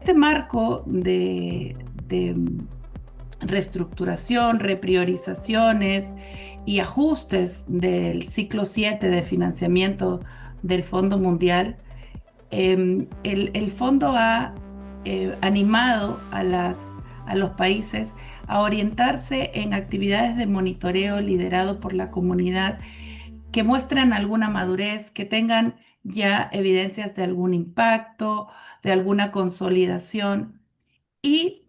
este marco de reestructuración, repriorizaciones y ajustes del ciclo 7 de financiamiento del Fondo Mundial, el fondo ha animado a los países a orientarse en actividades de monitoreo liderado por la comunidad que muestran alguna madurez, que tengan ya evidencias de algún impacto, de alguna consolidación y,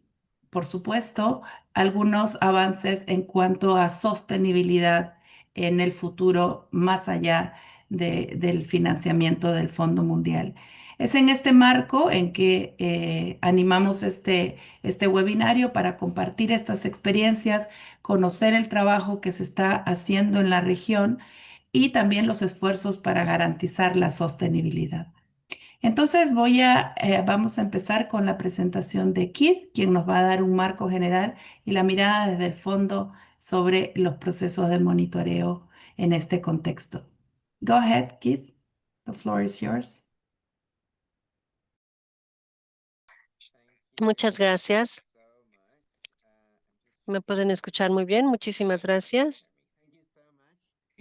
por supuesto, algunos avances en cuanto a sostenibilidad en el futuro más allá del financiamiento del Fondo Mundial. Es en este marco en que animamos este webinario para compartir estas experiencias, conocer el trabajo que se está haciendo en la región y también los esfuerzos para garantizar la sostenibilidad. Entonces vamos a empezar con la presentación de Keith, quien nos va a dar un marco general y la mirada desde el fondo sobre los procesos de monitoreo en este contexto. Go ahead, Keith. The floor is yours. Muchas gracias. ¿Me pueden escuchar muy bien? Muchísimas gracias.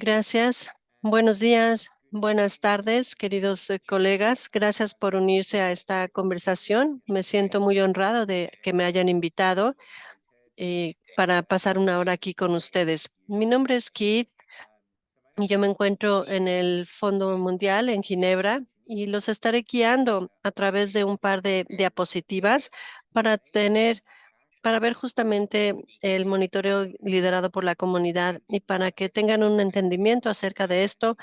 Gracias. Buenos días, buenas tardes, queridos colegas. Gracias por unirse a esta conversación. Me siento muy honrado de que me hayan invitado para pasar una hora aquí con ustedes. Mi nombre es Keith y yo me encuentro en el Fondo Mundial en Ginebra y los estaré guiando a través de un par de diapositivas para para ver justamente el monitoreo liderado por la comunidad y para que tengan un entendimiento acerca de esto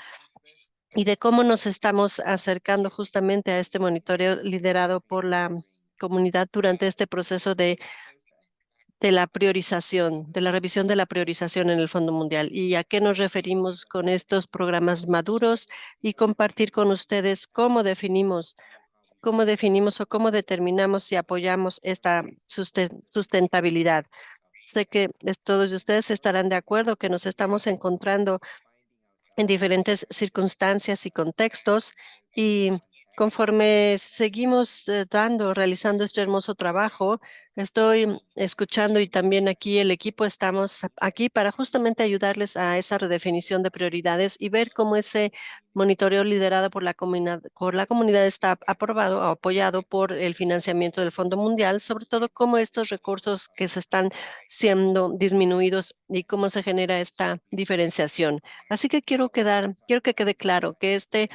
y de cómo nos estamos acercando justamente a este monitoreo liderado por la comunidad durante este proceso de la priorización, de la revisión de la priorización en el Fondo Mundial y a qué nos referimos con estos programas maduros y compartir con ustedes cómo definimos o cómo determinamos y apoyamos esta sustentabilidad. Sé que todos de ustedes estarán de acuerdo que nos estamos encontrando en diferentes circunstancias y contextos y conforme seguimos realizando este hermoso trabajo, estoy escuchando y también aquí el equipo estamos aquí para justamente ayudarles a esa redefinición de prioridades y ver cómo ese monitoreo liderado por la comunidad está aprobado o apoyado por el financiamiento del Fondo Mundial, sobre todo cómo estos recursos que se están siendo disminuidos y cómo se genera esta diferenciación. Así que quiero que quede claro que este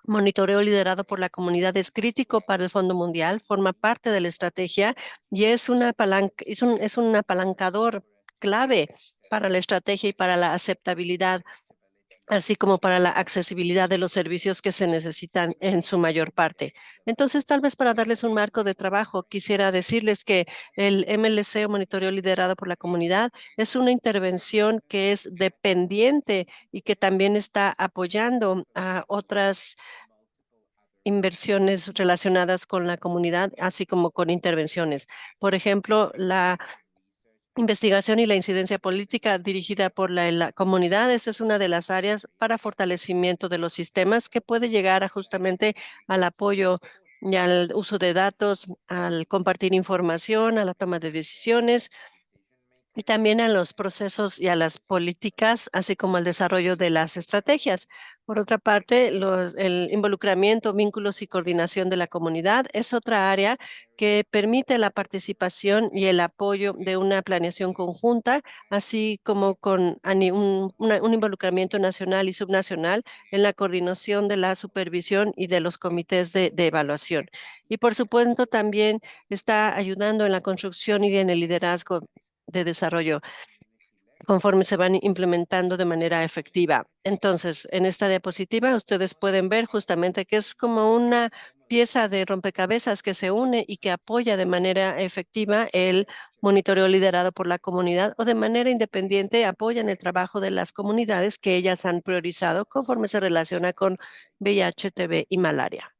monitoreo liderado por la comunidad es crítico para el Fondo Mundial, forma parte de la estrategia y es un apalancador clave para la estrategia y para la aceptabilidad, así como para la accesibilidad de los servicios que se necesitan en su mayor parte. Entonces, tal vez para darles un marco de trabajo, quisiera decirles que el MLC o monitoreo liderado por la comunidad es una intervención que es dependiente y que también está apoyando a otras inversiones relacionadas con la comunidad, así como con intervenciones. Por ejemplo, la investigación y la incidencia política dirigida por la comunidad, esa es una de las áreas para fortalecimiento de los sistemas que puede llegar a justamente al apoyo y al uso de datos, al compartir información, a la toma de decisiones y también a los procesos y a las políticas, así como al desarrollo de las estrategias. Por otra parte, el involucramiento, vínculos y coordinación de la comunidad es otra área que permite la participación y el apoyo de una planeación conjunta, así como con un involucramiento nacional y subnacional en la coordinación de la supervisión y de los comités de evaluación. Y por supuesto, también está ayudando en la construcción y en el liderazgo de desarrollo conforme se van implementando de manera efectiva. Entonces, en esta diapositiva ustedes pueden ver justamente que es como una pieza de rompecabezas que se une y que apoya de manera efectiva el monitoreo liderado por la comunidad o de manera independiente apoyan el trabajo de las comunidades que ellas han priorizado conforme se relaciona con VIH, TB y malaria.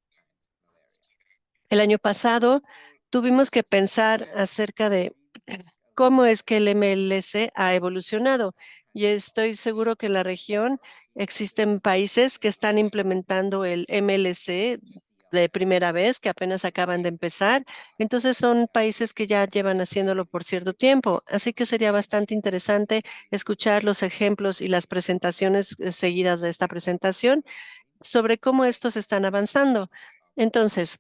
El año pasado tuvimos que pensar acerca de cómo es que el MLC ha evolucionado. Y estoy seguro que en la región existen países que están implementando el MLC de primera vez, que apenas acaban de empezar. Entonces son países que ya llevan haciéndolo por cierto tiempo. Así que sería bastante interesante escuchar los ejemplos y las presentaciones seguidas de esta presentación sobre cómo estos están avanzando. Entonces,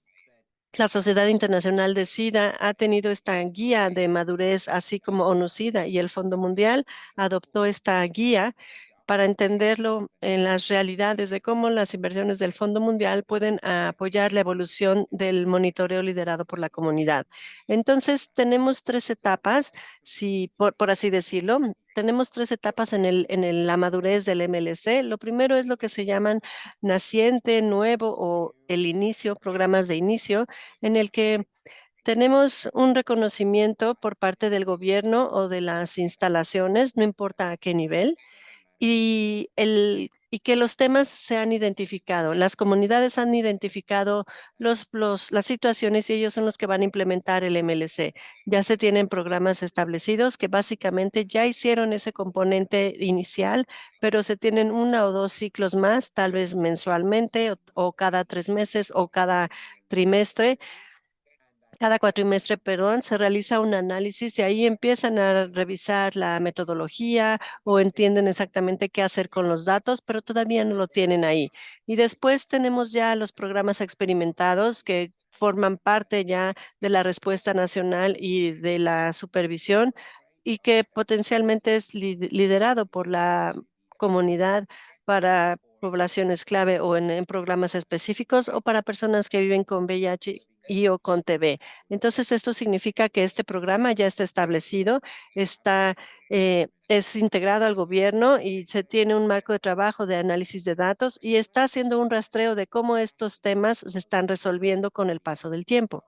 la Sociedad Internacional de SIDA ha tenido esta guía de madurez, así como ONU-SIDA y el Fondo Mundial adoptó esta guía para entenderlo en las realidades de cómo las inversiones del Fondo Mundial pueden apoyar la evolución del monitoreo liderado por la comunidad. Entonces, tenemos tres etapas, si por así decirlo. Tenemos tres etapas la madurez del MLC. Lo primero es lo que se llaman naciente, nuevo o el inicio, programas de inicio, en el que tenemos un reconocimiento por parte del gobierno o de las instalaciones, no importa a qué nivel, y que los temas se han identificado, las comunidades han identificado las situaciones y ellos son los que van a implementar el MLC. Ya se tienen programas establecidos que básicamente ya hicieron ese componente inicial, pero se tienen una o dos ciclos más, tal vez mensualmente o cada 3 meses o cada cuatrimestre, perdón, se realiza un análisis y ahí empiezan a revisar la metodología o entienden exactamente qué hacer con los datos, pero todavía no lo tienen ahí. Y después tenemos ya los programas experimentados que forman parte ya de la respuesta nacional y de la supervisión y que potencialmente es liderado por la comunidad para poblaciones clave o en programas específicos o para personas que viven con VIH y o con TB. Entonces, esto significa que este programa ya está establecido, es integrado al gobierno y se tiene un marco de trabajo de análisis de datos y está haciendo un rastreo de cómo estos temas se están resolviendo con el paso del tiempo.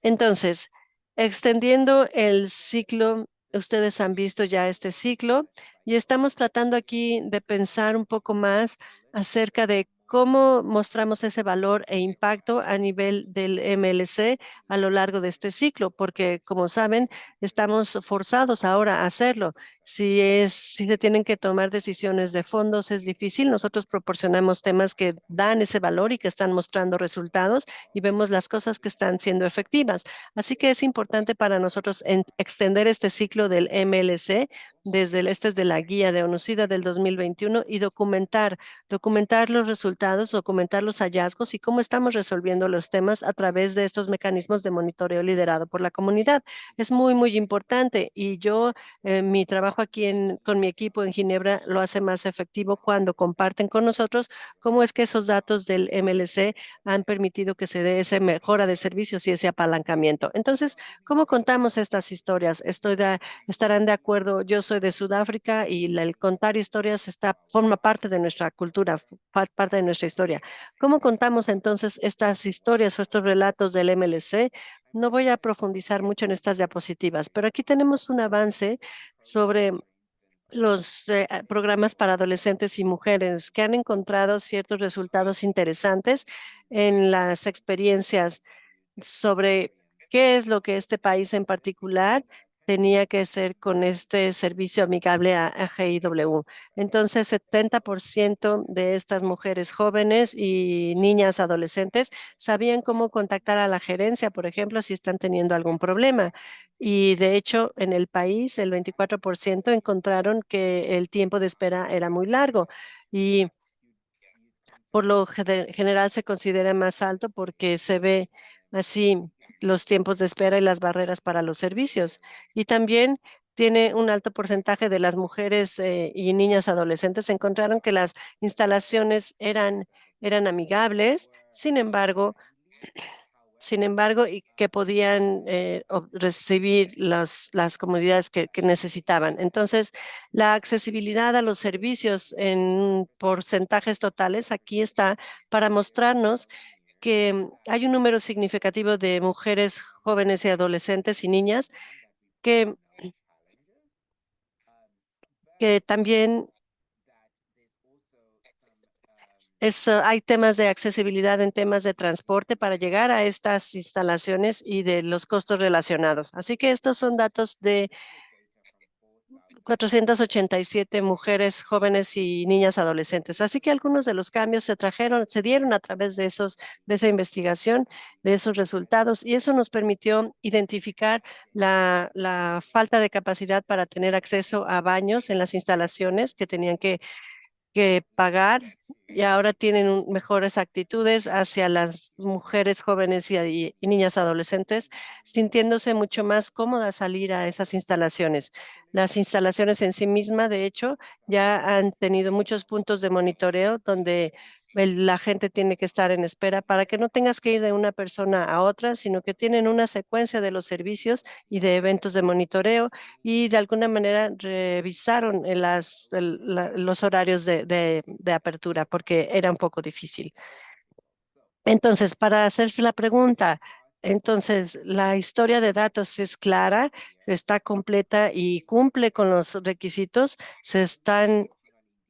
Entonces, extendiendo el ciclo, ustedes han visto ya este ciclo y estamos tratando aquí de pensar un poco más acerca de cómo mostramos ese valor e impacto a nivel del MLC a lo largo de este ciclo, porque como saben, estamos forzados ahora a hacerlo. Si se tienen que tomar decisiones de fondos, es difícil. Nosotros proporcionamos temas que dan ese valor y que están mostrando resultados y vemos las cosas que están siendo efectivas. Así que es importante para nosotros extender este ciclo del MLC este es de la guía de ONUCIDA del 2021 y documentar los resultados, documentar los hallazgos y cómo estamos resolviendo los temas a través de estos mecanismos de monitoreo liderado por la comunidad. Es muy, muy importante y mi trabajo aquí con mi equipo en Ginebra lo hace más efectivo cuando comparten con nosotros cómo es que esos datos del MLC han permitido que se dé esa mejora de servicios y ese apalancamiento. Entonces, ¿cómo contamos estas historias? Estarán de acuerdo, yo soy de Sudáfrica y el contar historias forma parte de nuestra cultura, parte de nuestra historia. ¿Cómo contamos entonces estas historias o estos relatos del MLC? No voy a profundizar mucho en estas diapositivas, pero aquí tenemos un avance sobre los programas para adolescentes y mujeres que han encontrado ciertos resultados interesantes en las experiencias sobre qué es lo que este país en particular tenía que hacer con este servicio amigable a GIW. Entonces, 70% de estas mujeres jóvenes y niñas adolescentes sabían cómo contactar a la gerencia, por ejemplo, si están teniendo algún problema. Y de hecho, en el país, el 24% encontraron que el tiempo de espera era muy largo. Y por lo general se considera más alto porque se ve así los tiempos de espera y las barreras para los servicios. Y también tiene un alto porcentaje de las mujeres y niñas adolescentes encontraron que las instalaciones eran amigables, y que podían recibir las comodidades que necesitaban. Entonces, la accesibilidad a los servicios en porcentajes totales aquí está para mostrarnos que hay un número significativo de mujeres jóvenes y adolescentes y niñas que, que también hay temas de accesibilidad en temas de transporte para llegar a estas instalaciones y de los costos relacionados. Así que estos son datos 487 mujeres jóvenes y niñas adolescentes. Así que algunos de los cambios se dieron a través de esa investigación, de esos resultados, y eso nos permitió identificar la falta de capacidad para tener acceso a baños en las instalaciones que tenían que pagar, y ahora tienen mejores actitudes hacia las mujeres jóvenes y niñas adolescentes, sintiéndose mucho más cómodas salir a esas instalaciones. Las instalaciones en sí mismas, de hecho, ya han tenido muchos puntos de monitoreo donde la gente tiene que estar en espera para que no tengas que ir de una persona a otra, sino que tienen una secuencia de los servicios y de eventos de monitoreo, y de alguna manera revisaron los horarios de apertura porque era un poco difícil. Entonces, para hacerse la pregunta, entonces, la historia de datos es clara, está completa y cumple con los requisitos.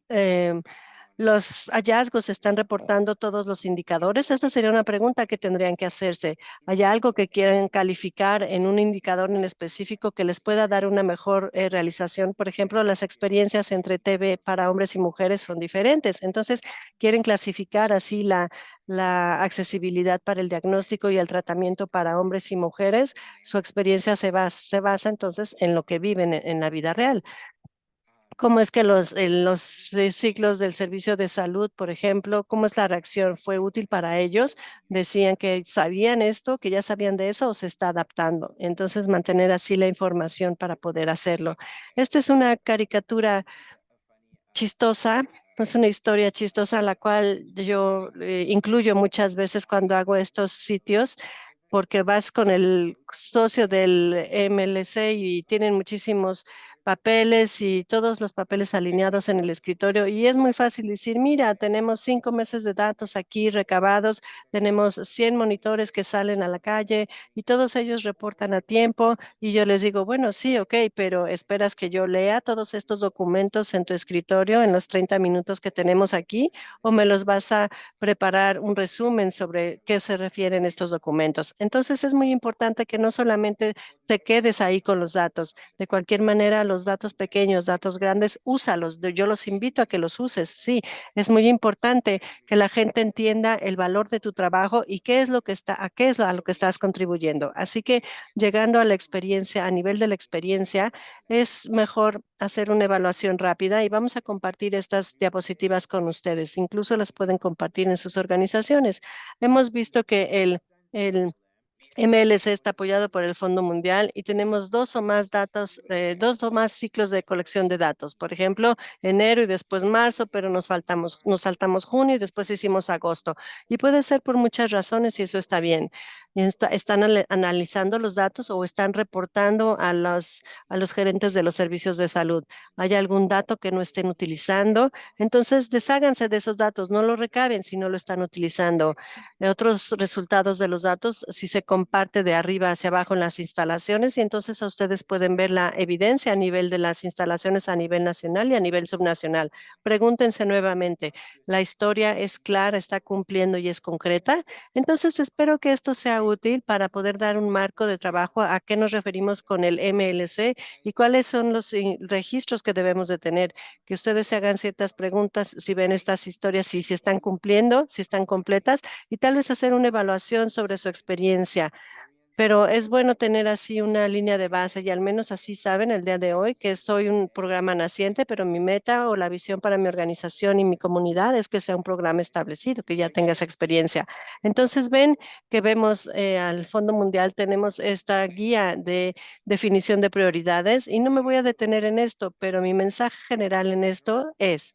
Eh, los hallazgos se están reportando todos los indicadores. Esa sería una pregunta que tendrían que hacerse. ¿Hay algo que quieran calificar en un indicador en específico que les pueda dar una mejor realización? Por ejemplo, las experiencias entre TV para hombres y mujeres son diferentes. Entonces, quieren clasificar así la accesibilidad para el diagnóstico y el tratamiento para hombres y mujeres. Su experiencia se basa entonces en lo que viven en la vida real. ¿Cómo es que los ciclos del servicio de salud, por ejemplo, cómo es la reacción? ¿Fue útil para ellos? ¿Decían que sabían esto, que ya sabían de eso o se está adaptando? Entonces, mantener así la información para poder hacerlo. Esta es una caricatura chistosa, es una historia chistosa la cual yo incluyo muchas veces cuando hago estos sitios, porque vas con el socio del MLC y tienen muchísimos papeles y todos los papeles alineados en el escritorio, y es muy fácil decir, mira, tenemos 5 meses de datos aquí recabados, tenemos 100 monitores que salen a la calle y todos ellos reportan a tiempo, y yo les digo, bueno, sí, ok, pero ¿esperas que yo lea todos estos documentos en tu escritorio en los 30 minutos que tenemos aquí, o me los vas a preparar un resumen sobre qué se refieren estos documentos? Entonces es muy importante que no solamente te quedes ahí con los datos. De cualquier manera, los datos pequeños, datos grandes, úsalos. Yo los invito a que los uses. Sí, es muy importante que la gente entienda el valor de tu trabajo y qué es lo que a qué es a lo que estás contribuyendo. Así que llegando a la experiencia, a nivel de la experiencia, es mejor hacer una evaluación rápida, y vamos a compartir estas diapositivas con ustedes. Incluso las pueden compartir en sus organizaciones. Hemos visto que el MLC está apoyado por el Fondo Mundial y tenemos dos o más ciclos de colección de datos. Por ejemplo, enero y después marzo, pero nos saltamos junio y después hicimos agosto. Y puede ser por muchas razones y eso está bien. Y están analizando los datos o están reportando a los gerentes de los servicios de salud. ¿Hay algún dato que no estén utilizando? Entonces, desháganse de esos datos, no lo recaben si no lo están utilizando. Otros resultados de los datos si se comparte de arriba hacia abajo en las instalaciones, y entonces a ustedes pueden ver la evidencia a nivel de las instalaciones a nivel nacional y a nivel subnacional. Pregúntense nuevamente, ¿la historia es clara, está cumpliendo y es concreta? Entonces espero que esto sea útil para poder dar un marco de trabajo a qué nos referimos con el MLC y cuáles son los registros que debemos de tener, que ustedes se hagan ciertas preguntas si ven estas historias, si están cumpliendo, si están completas, y tal vez hacer una evaluación sobre su experiencia. Pero es bueno tener así una línea de base, y al menos así saben el día de hoy que soy un programa naciente, pero mi meta o la visión para mi organización y mi comunidad es que sea un programa establecido, que ya tenga esa experiencia. Entonces ven que vemos al Fondo Mundial, tenemos esta guía de definición de prioridades, y no me voy a detener en esto, pero mi mensaje general en esto es: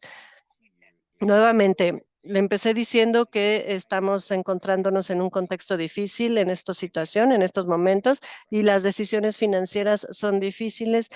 nuevamente, le empecé diciendo que estamos encontrándonos en un contexto difícil en esta situación, en estos momentos, y las decisiones financieras son difíciles,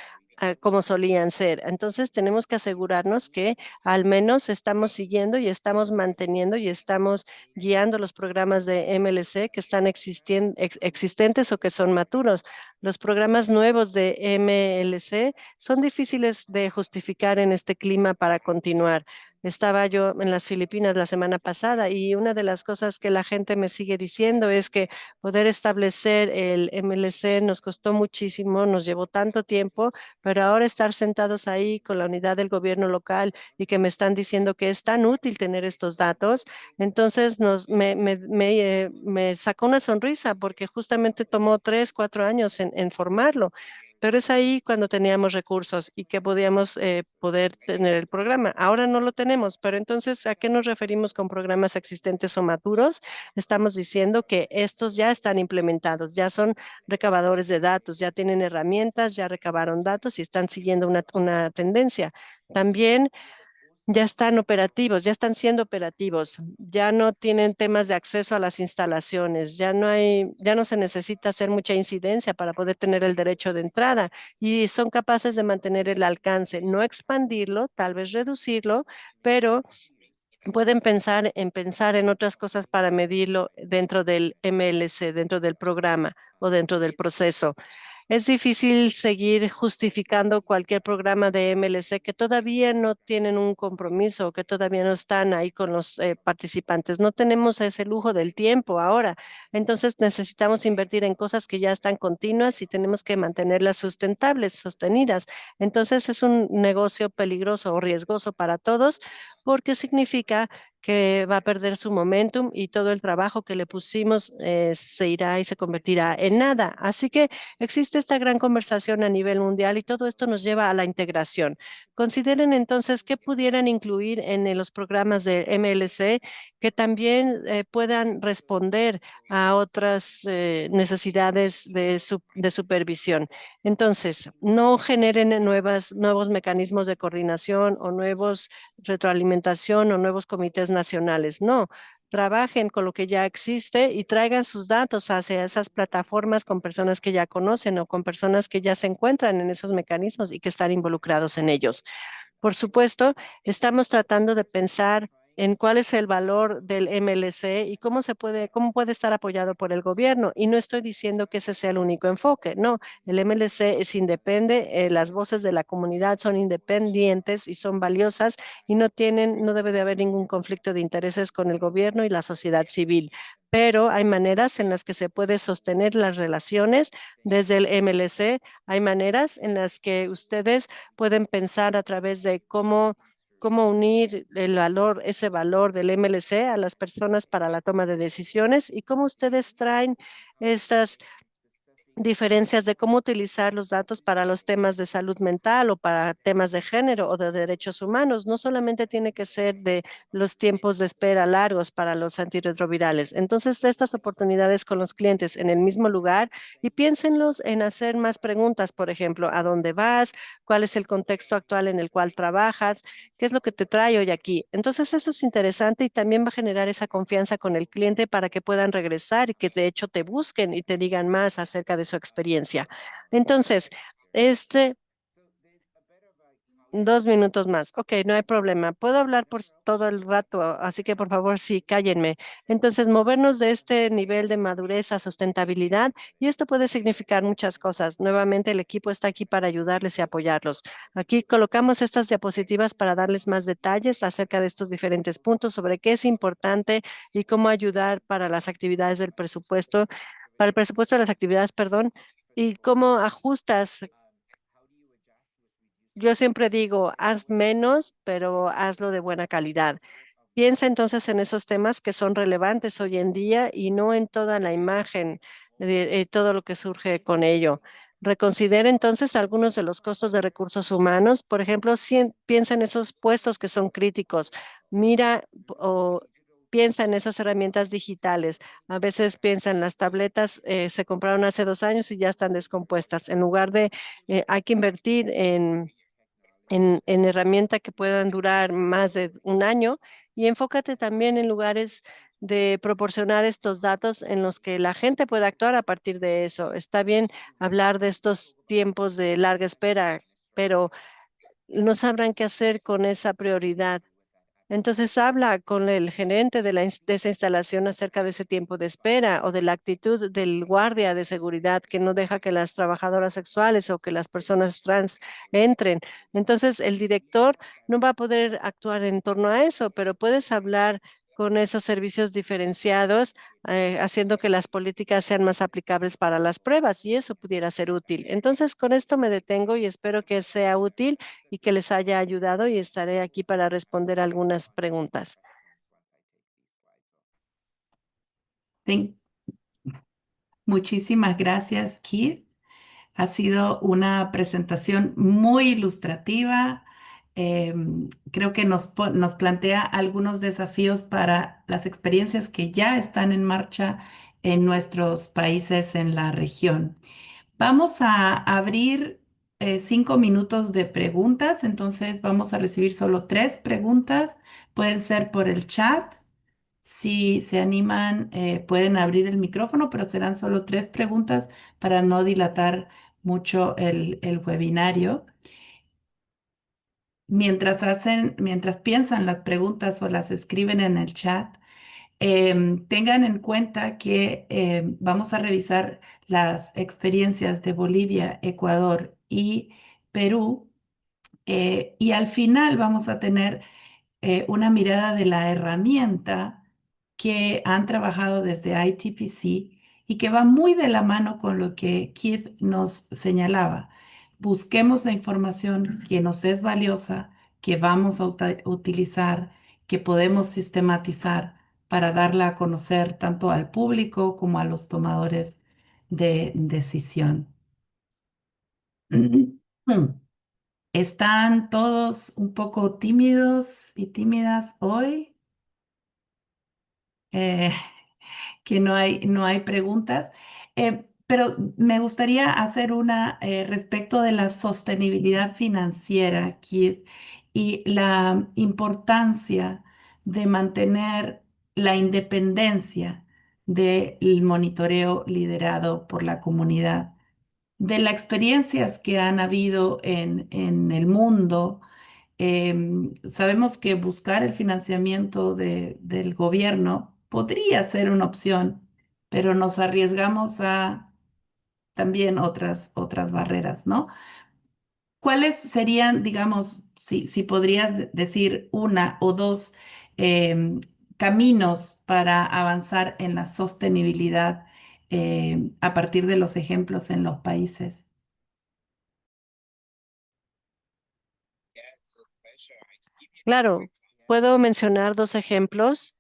como solían ser. Entonces, tenemos que asegurarnos que al menos estamos siguiendo y estamos manteniendo y estamos guiando los programas de MLC que están existentes o que son maturos. Los programas nuevos de MLC son difíciles de justificar en este clima para continuar. Estaba yo en las Filipinas la semana pasada y una de las cosas que la gente me sigue diciendo es que poder establecer el MLC nos costó muchísimo, nos llevó tanto tiempo, pero ahora estar sentados ahí con la unidad del gobierno local y que me están diciendo que es tan útil tener estos datos, entonces me sacó una sonrisa porque justamente tomó 3, 4 años en formarlo. Pero es ahí cuando teníamos recursos y que podíamos poder tener el programa. Ahora no lo tenemos, pero entonces, ¿a qué nos referimos con programas existentes o maduros? Estamos diciendo que estos ya están implementados, ya son recabadores de datos, ya tienen herramientas, ya recabaron datos y están siguiendo una tendencia. También ya están operativos, ya están siendo operativos, ya no tienen temas de acceso a las instalaciones, ya no se necesita hacer mucha incidencia para poder tener el derecho de entrada y son capaces de mantener el alcance, no expandirlo, tal vez reducirlo, pero pueden pensar en otras cosas para medirlo dentro del MLC, dentro del programa o dentro del proceso. Es difícil seguir justificando cualquier programa de MLC que todavía no tienen un compromiso, que todavía no están ahí con los participantes. No tenemos ese lujo del tiempo ahora. Entonces necesitamos invertir en cosas que ya están continuas y tenemos que mantenerlas sustentables, sostenidas. Entonces es un negocio peligroso o riesgoso para todos porque significa que va a perder su momentum y todo el trabajo que le pusimos se irá y se convertirá en nada. Así que existe esta gran conversación a nivel mundial y todo esto nos lleva a la integración. Consideren entonces qué pudieran incluir en los programas de MLC que también puedan responder a otras necesidades de supervisión. Entonces, no generen nuevos mecanismos de coordinación o nuevos retroalimentación o nuevos comités nacionales. No, trabajen con lo que ya existe y traigan sus datos hacia esas plataformas con personas que ya conocen o con personas que ya se encuentran en esos mecanismos y que están involucrados en ellos. Por supuesto, estamos tratando de pensar en cuál es el valor del MLC y cómo puede estar apoyado por el gobierno. Y no estoy diciendo que ese sea el único enfoque. No, el MLC es independiente, las voces de la comunidad son independientes y son valiosas y no debe de haber ningún conflicto de intereses con el gobierno y la sociedad civil. Pero hay maneras en las que se puede sostener las relaciones desde el MLC. Hay maneras en las que ustedes pueden pensar a través de cómo unir ese valor del MLC a las personas para la toma de decisiones y cómo ustedes traen estas diferencias de cómo utilizar los datos para los temas de salud mental o para temas de género o de derechos humanos. No solamente tiene que ser de los tiempos de espera largos para los antirretrovirales. Entonces, estas oportunidades con los clientes en el mismo lugar y piénsenlos en hacer más preguntas, por ejemplo, ¿a dónde vas? ¿Cuál es el contexto actual en el cual trabajas? ¿Qué es lo que te trae hoy aquí? Entonces, eso es interesante y también va a generar esa confianza con el cliente para que puedan regresar y que de hecho te busquen y te digan más acerca de su experiencia. Entonces, este 2 minutos más. Ok, no hay problema. Puedo hablar por todo el rato, así que por favor, sí, cállenme. Entonces, movernos de este nivel de madurez a sustentabilidad, y esto puede significar muchas cosas. Nuevamente, el equipo está aquí para ayudarles y apoyarlos. Aquí colocamos estas diapositivas para darles más detalles acerca de estos diferentes puntos sobre qué es importante y cómo ayudar para las actividades del presupuesto, para el presupuesto de las actividades, perdón, y cómo ajustas. Yo siempre digo, haz menos, pero hazlo de buena calidad. Piensa entonces en esos temas que son relevantes hoy en día y no en toda la imagen de todo lo que surge con ello. Reconsidera entonces algunos de los costos de recursos humanos. Por ejemplo, piensa en esos puestos que son críticos. Mira o piensa en esas herramientas digitales. A veces piensa en las tabletas, se compraron hace 2 años y ya están descompuestas. En lugar de, hay que invertir en herramientas que puedan durar más de un año y enfócate también en lugares de proporcionar estos datos en los que la gente pueda actuar a partir de eso. Está bien hablar de estos tiempos de larga espera, pero no sabrán qué hacer con esa prioridad. Entonces habla con el gerente de esa instalación acerca de ese tiempo de espera o de la actitud del guardia de seguridad que no deja que las trabajadoras sexuales o que las personas trans entren. Entonces el director no va a poder actuar en torno a eso, pero puedes hablar con esos servicios diferenciados, haciendo que las políticas sean más aplicables para las pruebas y eso pudiera ser útil. Entonces, con esto me detengo y espero que sea útil y que les haya ayudado y estaré aquí para responder algunas preguntas. Sí, muchísimas gracias, Keith. Ha sido una presentación muy ilustrativa. Creo que nos plantea algunos desafíos para las experiencias que ya están en marcha en nuestros países en la región. Vamos a abrir 5 minutos de preguntas, entonces vamos a recibir solo 3 preguntas. Pueden ser por el chat. Si se animan, pueden abrir el micrófono, pero serán solo 3 preguntas para no dilatar mucho el webinario. Mientras piensan las preguntas o las escriben en el chat, tengan en cuenta que vamos a revisar las experiencias de Bolivia, Ecuador y Perú, y al final vamos a tener una mirada de la herramienta que han trabajado desde ITPC y que va muy de la mano con lo que Keith nos señalaba. Busquemos la información que nos es valiosa, que vamos a utilizar, que podemos sistematizar para darla a conocer tanto al público como a los tomadores de decisión. ¿Están todos un poco tímidos y tímidas hoy? Eh, que no hay preguntas. Pero me gustaría hacer una respecto de la sostenibilidad financiera aquí y la importancia de mantener la independencia del monitoreo liderado por la comunidad. De las experiencias que han habido en el mundo, sabemos que buscar el financiamiento del gobierno podría ser una opción, pero nos arriesgamos a también otras barreras, ¿no? ¿Cuáles serían, digamos, si podrías decir una o dos em, caminos para avanzar en la sostenibilidad a partir de los ejemplos en los países? Claro, puedo mencionar dos ejemplos.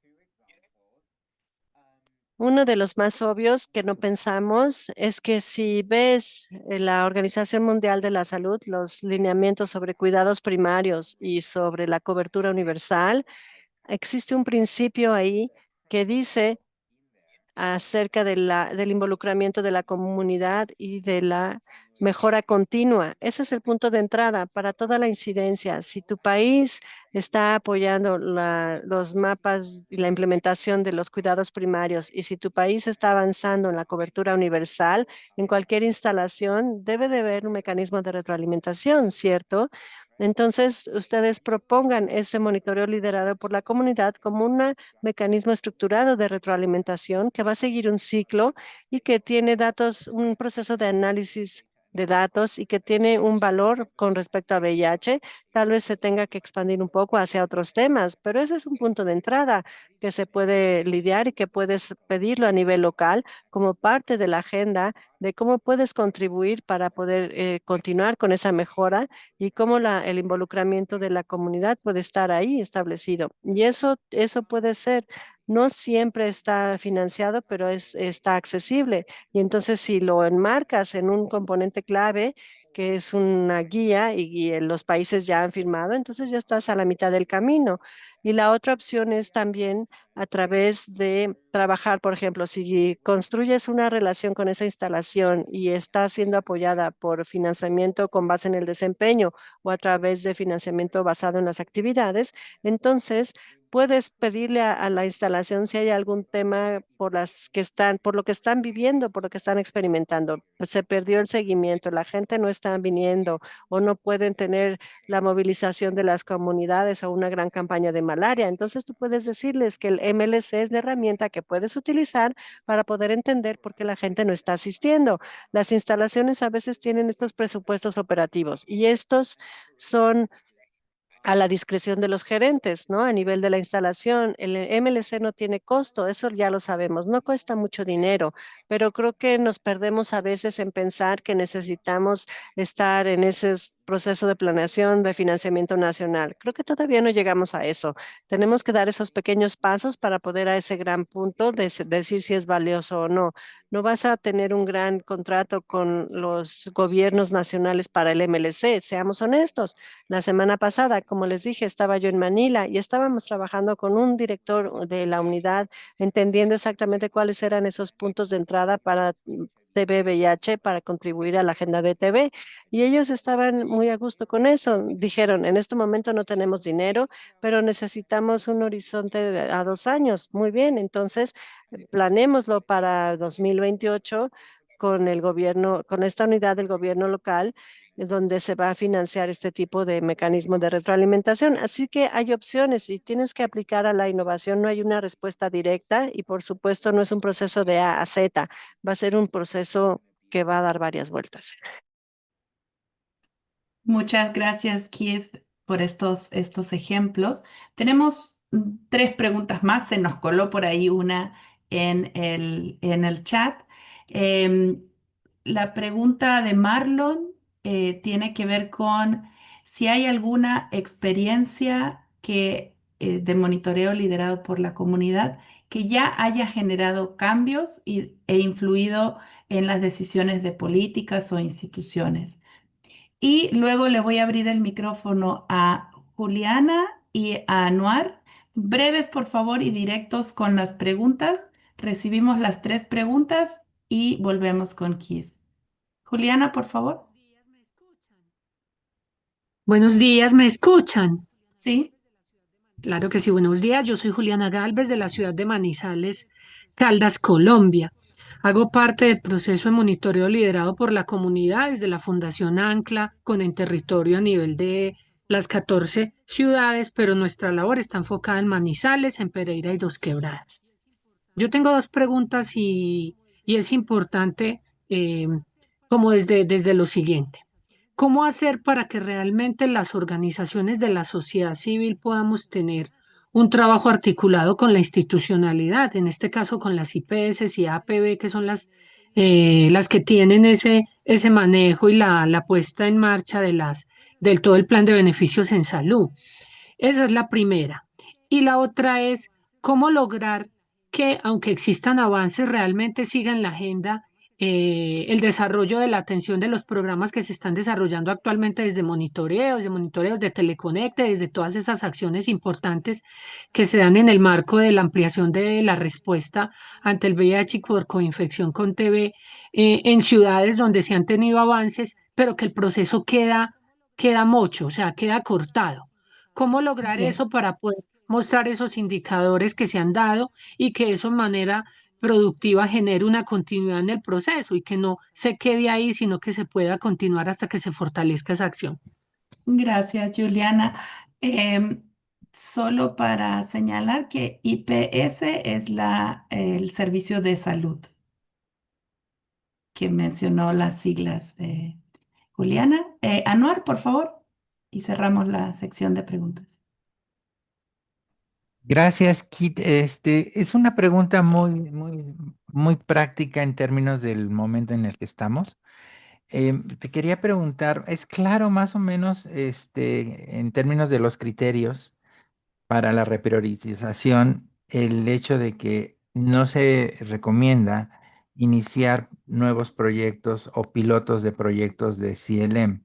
Uno de los más obvios que no pensamos es que si ves la Organización Mundial de la Salud, los lineamientos sobre cuidados primarios y sobre la cobertura universal, existe un principio ahí que dice acerca de del involucramiento de la comunidad y de la mejora continua. Ese es el punto de entrada para toda la incidencia. Si tu país está apoyando los mapas y la implementación de los cuidados primarios y si tu país está avanzando en la cobertura universal, en cualquier instalación debe de haber un mecanismo de retroalimentación, ¿cierto? Entonces, ustedes propongan ese monitoreo liderado por la comunidad como un mecanismo estructurado de retroalimentación que va a seguir un ciclo y que tiene datos, un proceso de análisis de datos y que tiene un valor con respecto a VIH. Tal vez se tenga que expandir un poco hacia otros temas, pero ese es un punto de entrada que se puede lidiar y que puedes pedirlo a nivel local como parte de la agenda de cómo puedes contribuir para poder continuar con esa mejora y cómo el involucramiento de la comunidad puede estar ahí establecido. Y eso puede ser, no siempre está financiado, pero está accesible. Y entonces si lo enmarcas en un componente clave, que es una guía y los países ya han firmado, entonces ya estás a la mitad del camino. Y la otra opción es también a través de trabajar, por ejemplo, si construyes una relación con esa instalación y está siendo apoyada por financiamiento con base en el desempeño o a través de financiamiento basado en las actividades, entonces puedes pedirle a la instalación si hay algún tema por lo que están viviendo, por lo que están experimentando. Pues se perdió el seguimiento, la gente no está viniendo o no pueden tener la movilización de las comunidades o una gran campaña de malaria. Entonces tú puedes decirles que el MLC es la herramienta que puedes utilizar para poder entender por qué la gente no está asistiendo. Las instalaciones a veces tienen estos presupuestos operativos y estos son a la discreción de los gerentes, ¿no? A nivel de la instalación, el MLC no tiene costo, eso ya lo sabemos, no cuesta mucho dinero, pero creo que nos perdemos a veces en pensar que necesitamos estar en ese proceso de planeación de financiamiento nacional. Creo que todavía no llegamos a eso. Tenemos que dar esos pequeños pasos para poder a ese gran punto de decir si es valioso o no. No vas a tener un gran contrato con los gobiernos nacionales para el MLC, seamos honestos. La semana pasada, como les dije, estaba yo en Manila y estábamos trabajando con un director de la unidad, entendiendo exactamente cuáles eran esos puntos de entrada para TB VIH para contribuir a la agenda de TV. Y ellos estaban muy a gusto con eso. Dijeron, en este momento no tenemos dinero, pero necesitamos un horizonte a 2 años. Muy bien, entonces planémoslo para 2028 con el gobierno, con esta unidad del gobierno local donde se va a financiar este tipo de mecanismo de retroalimentación. Así que hay opciones y tienes que aplicar a la innovación. No hay una respuesta directa y por supuesto no es un proceso de A a Z, va a ser un proceso que va a dar varias vueltas. Muchas gracias, Keith, por estos ejemplos. Tenemos tres preguntas más. Se nos coló por ahí una en el chat. Em, la pregunta de Marlon tiene que ver con si hay alguna experiencia de monitoreo liderado por la comunidad que ya haya generado cambios e influido en las decisiones de políticas o instituciones. Y luego le voy a abrir el micrófono a Juliana y a Anuar. Breves, por favor, y directos con las preguntas. Recibimos las tres preguntas y volvemos con Keith. Juliana, por favor. Buenos días, ¿me escuchan? Sí. Claro que sí, buenos días. Yo soy Juliana Galvez de la ciudad de Manizales, Caldas, Colombia. Hago parte del proceso de monitoreo liderado por la comunidad desde la Fundación Ancla con el territorio a nivel de las 14 ciudades, pero nuestra labor está enfocada en Manizales, en Pereira y Dos Quebradas. Yo tengo dos preguntas y es importante eh, como desde lo siguiente. ¿Cómo hacer para que realmente las organizaciones de la sociedad civil podamos tener un trabajo articulado con la institucionalidad, en este caso con las IPS y APB, que son las que tienen ese manejo y la puesta en marcha del todo el plan de beneficios en salud? Esa es la primera. Y la otra es cómo lograr que, aunque existan avances, realmente sigan la agenda el desarrollo de la atención de los programas que se están desarrollando actualmente desde monitoreos de Teleconecte, desde todas esas acciones importantes que se dan en el marco de la ampliación de la respuesta ante el VIH por coinfección con TB en ciudades donde se han tenido avances, pero que el proceso queda mucho, o sea, queda cortado. ¿Cómo lograr Bien. eso para poder mostrar esos indicadores que se han dado y que eso de manera productiva genere una continuidad en el proceso y que no se quede ahí, sino que se pueda continuar hasta que se fortalezca esa acción? Gracias, Juliana. Em, Solo para señalar que IPS es el servicio de salud que mencionó las siglas. Juliana, Anuar, por favor, y cerramos la sección de preguntas. Gracias, Kit. Es una pregunta muy práctica en términos del momento en el que estamos. Te quería preguntar, ¿es claro más o menos, en términos de los criterios para la repriorización, el hecho de que no se recomienda iniciar nuevos proyectos o pilotos de proyectos de CLM?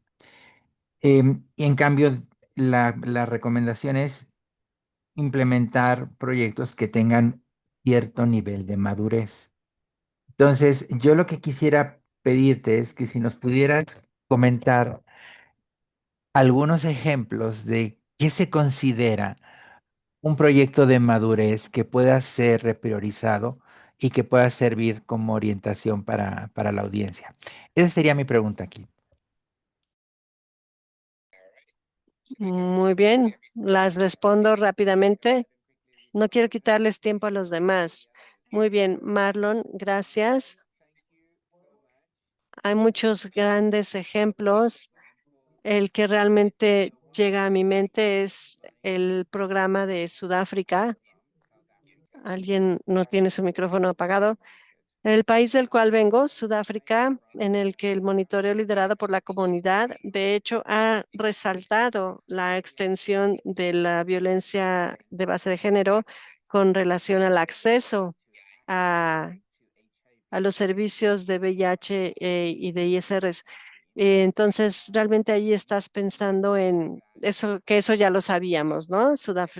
Y en cambio, la recomendación es implementar proyectos que tengan cierto nivel de madurez. Entonces, yo lo que quisiera pedirte es que si nos pudieras comentar algunos ejemplos de qué se considera un proyecto de madurez que pueda ser repriorizado y que pueda servir como orientación para la audiencia? Esa sería mi pregunta aquí. Muy bien, las respondo rápidamente. No quiero quitarles tiempo a los demás. Muy bien, Marlon, gracias. Hay muchos grandes ejemplos. El que realmente llega a mi mente es el programa de Sudáfrica. Alguien no tiene su micrófono apagado. El país del cual vengo, Sudáfrica, en el que el monitoreo liderado por la comunidad, de hecho, ha resaltado la extensión de la violencia de base de género con relación al acceso a, a los servicios de VIH y de ISRs. Entonces, realmente ahí estás pensando en eso, que eso ya lo sabíamos, ¿no?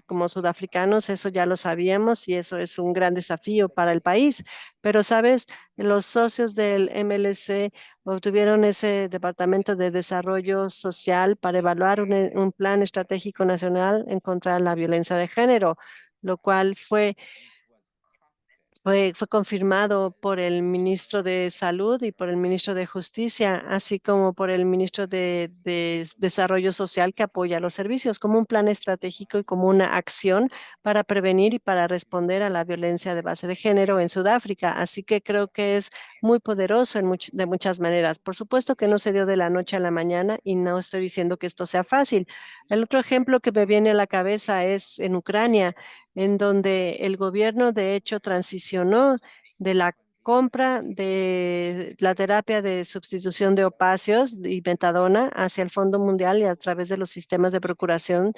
Como sudafricanos, eso ya lo sabíamos y eso es un gran desafío para el país. Pero, ¿sabes? Los socios del MLC obtuvieron ese Departamento de Desarrollo Social para evaluar un plan estratégico nacional en contra de la violencia de género, lo cual fue confirmado por el ministro de Salud y por el ministro de Justicia, así como por el ministro de Desarrollo Social que apoya los servicios, como un plan estratégico y como una acción para prevenir y para responder a la violencia de base de género en Sudáfrica. Así que creo que es muy poderoso de muchas maneras. Por supuesto que no se dio de la noche a la mañana y no estoy diciendo que esto sea fácil. El otro ejemplo que me viene a la cabeza es en Ucrania, en donde el gobierno de hecho transicionó de la compra de la terapia de sustitución de opacios y metadona hacia el Fondo Mundial y a través de los sistemas de procuración.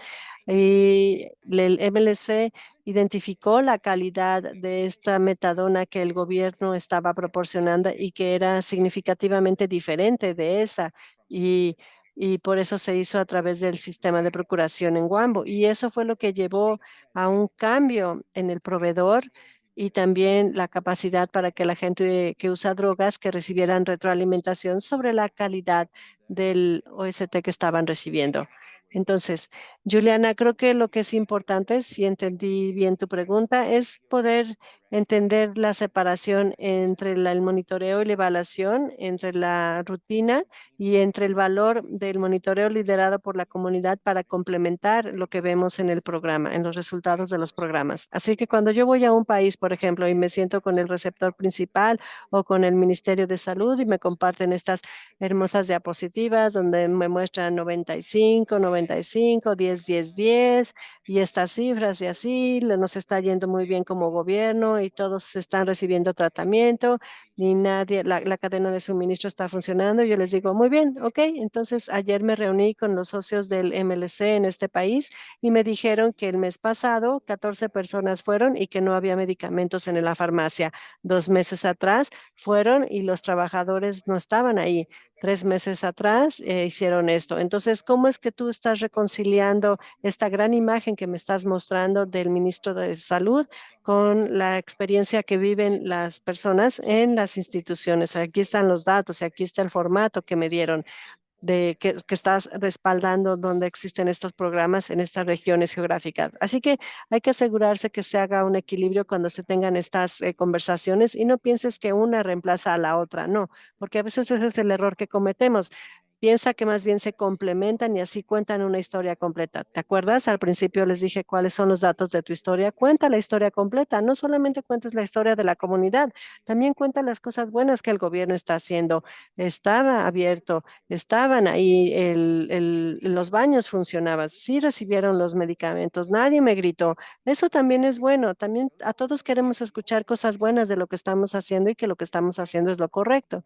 Y el MLC identificó la calidad de esta metadona que el gobierno estaba proporcionando y que era significativamente diferente de esa. Y y por eso se hizo a través del sistema de procuración en Wambo. Y eso fue lo que llevó a un cambio en el proveedor y también la capacidad para que la gente que usa drogas que recibieran retroalimentación sobre la calidad del OST que estaban recibiendo. Entonces, Juliana, creo que lo que es importante, si entendí bien tu pregunta, es poder entender la separación entre el monitoreo y la evaluación, entre la rutina y entre el valor del monitoreo liderado por la comunidad para complementar lo que vemos en el programa, en los resultados de los programas. Así que cuando yo voy a un país, por ejemplo, y me siento con el receptor principal o con el Ministerio de Salud y me comparten estas hermosas diapositivas donde me muestran 95, 95, 10, 10, 10 y estas cifras y así, nos está yendo muy bien como gobierno y todos están recibiendo tratamiento ni nadie, la cadena de suministro está funcionando. Yo les digo, muy bien, ok. Entonces, ayer me reuní con los socios del MLC en este país y me dijeron que el mes pasado 14 personas fueron y que no había medicamentos en la farmacia. 2 meses atrás fueron y los trabajadores no estaban ahí. 3 meses atrás hicieron esto. Entonces, ¿cómo es que tú estás reconciliando esta gran imagen que me estás mostrando del ministro de Salud con la experiencia que viven las personas en las instituciones? Aquí están los datos y aquí está el formato que me dieron de que estás respaldando donde existen estos programas en estas regiones geográficas. Así que hay que asegurarse que se haga un equilibrio cuando se tengan estas conversaciones y no pienses que una reemplaza a la otra, no, porque a veces ese es el error que cometemos. Piensa que más bien se complementan y así cuentan una historia completa. ¿Te acuerdas? Al principio les dije cuáles son los datos de tu historia. Cuenta la historia completa. No solamente cuentes la historia de la comunidad, también cuenta las cosas buenas que el gobierno está haciendo. Estaba abierto, estaban ahí, los baños funcionaban, sí recibieron los medicamentos, nadie me gritó. Eso también es bueno. También a todos queremos escuchar cosas buenas de lo que estamos haciendo y que lo que estamos haciendo es lo correcto.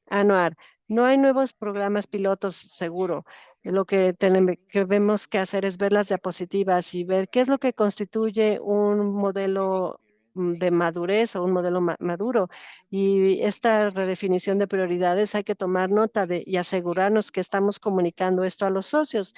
Anuar, no hay nuevos programas pilotos, seguro. Lo que tenemos que hacer es ver las diapositivas y ver qué es lo que constituye un modelo de madurez o un modelo maduro. Y esta redefinición de prioridades hay que tomar nota de y asegurarnos que estamos comunicando esto a los socios.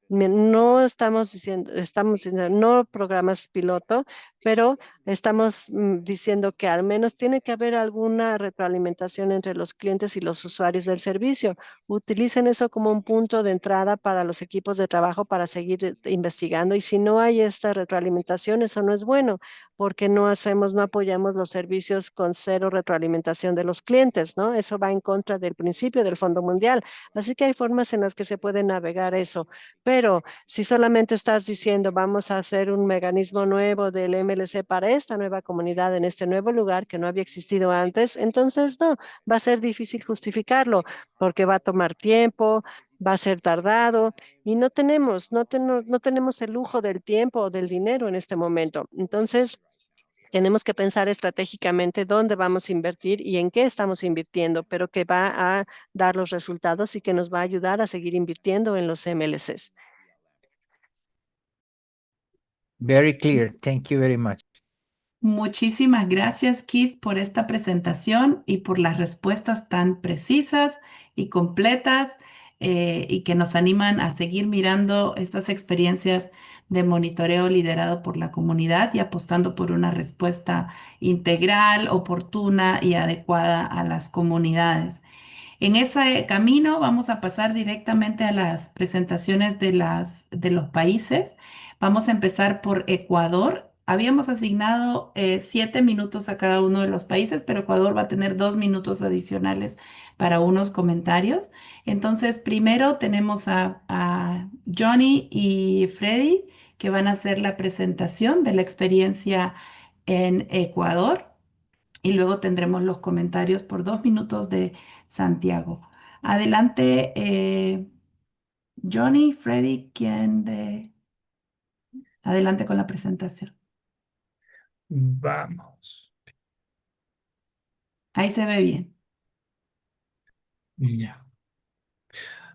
No estamos diciendo no programas piloto, pero estamos diciendo que al menos tiene que haber alguna retroalimentación entre los clientes y los usuarios del servicio. Utilicen eso como un punto de entrada para los equipos de trabajo para seguir investigando, y si no hay esta retroalimentación, eso no es bueno, porque no apoyamos los servicios con cero retroalimentación de los clientes, ¿no? Eso va en contra del principio del Fondo Mundial. Así que hay formas en las que se puede navegar eso, pero si solamente estás diciendo vamos a hacer un mecanismo nuevo del MLC para esta nueva comunidad en este nuevo lugar que no había existido antes, entonces no, va a ser difícil justificarlo porque va a tomar tiempo, va a ser tardado y no tenemos el lujo del tiempo o del dinero en este momento. Entonces, tenemos que pensar estratégicamente dónde vamos a invertir y en qué estamos invirtiendo, pero que va a dar los resultados y que nos va a ayudar a seguir invirtiendo en los MLCs. Very clear. Thank you very much. Muchísimas gracias, Keith, por esta presentación y por las respuestas tan precisas y completas, y que nos animan a seguir mirando estas experiencias de monitoreo liderado por la comunidad y apostando por una respuesta integral, oportuna y adecuada a las comunidades. En ese camino vamos a pasar directamente a las presentaciones de los países. Vamos a empezar por Ecuador. Habíamos asignado 7 minutos a cada uno de los países, pero Ecuador va a tener 2 minutos adicionales para unos comentarios. Entonces, primero tenemos a Johnny y Freddy, que van a hacer la presentación de la experiencia en Ecuador, y luego tendremos los comentarios por 2 minutos de Santiago. Adelante, Johnny, Freddy, adelante con la presentación. Vamos. Ahí se ve bien. Ya.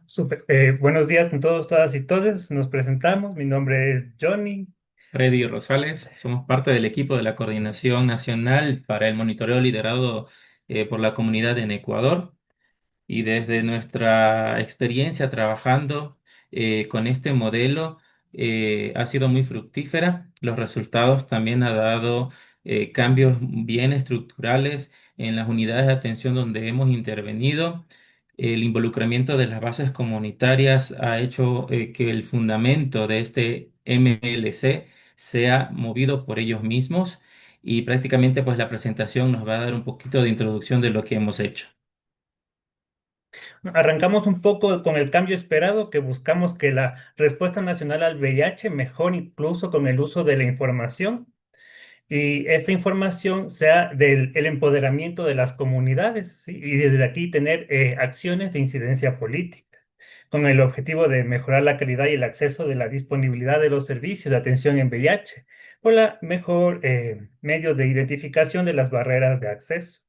Súper. Buenos días con todos, todas y todos. Nos presentamos. Mi nombre es Johnny. Freddy Rosales, somos parte del equipo de la Coordinación Nacional para el Monitoreo liderado por la comunidad en Ecuador. Y desde nuestra experiencia trabajando con este modelo ha sido muy fructífera. Los resultados también han dado cambios bien estructurales en las unidades de atención donde hemos intervenido. El involucramiento de las bases comunitarias ha hecho que el fundamento de este MLC sea movido por ellos mismos, y prácticamente pues la presentación nos va a dar un poquito de introducción de lo que hemos hecho. Arrancamos un poco con el cambio esperado, que buscamos que la respuesta nacional al VIH mejore incluso con el uso de la información, y esta información sea del el empoderamiento de las comunidades, ¿sí? Y desde aquí tener acciones de incidencia política, con el objetivo de mejorar la calidad y el acceso de la disponibilidad de los servicios de atención en VIH, por la mejor medio de identificación de las barreras de acceso.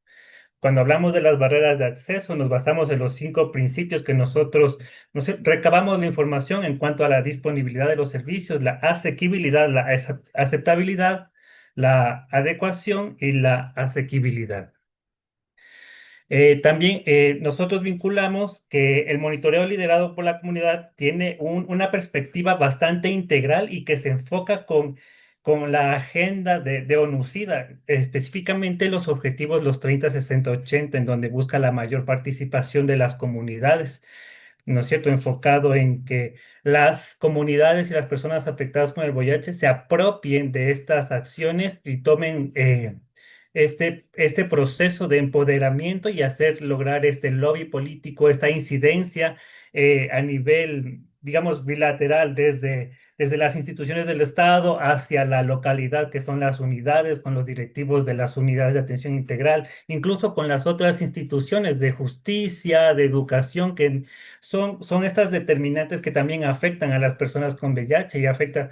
Cuando hablamos de las barreras de acceso, nos basamos en los 5 principios que nosotros recabamos la información en cuanto a la disponibilidad de los servicios, la asequibilidad, la aceptabilidad, la adecuación y la asequibilidad. También nosotros vinculamos que el monitoreo liderado por la comunidad tiene una perspectiva bastante integral y que se enfoca con la agenda de ONU-SIDA, específicamente los objetivos, los 30-60-80, en donde busca la mayor participación de las comunidades, ¿no es cierto? Enfocado en que las comunidades y las personas afectadas con el VIH se apropien de estas acciones y tomen este proceso de empoderamiento y hacer lograr este lobby político, esta incidencia a nivel, digamos, bilateral desde las instituciones del Estado hacia la localidad, que son las unidades, con los directivos de las unidades de atención integral, incluso con las otras instituciones de justicia, de educación, que son estas determinantes que también afectan a las personas con VIH y afectan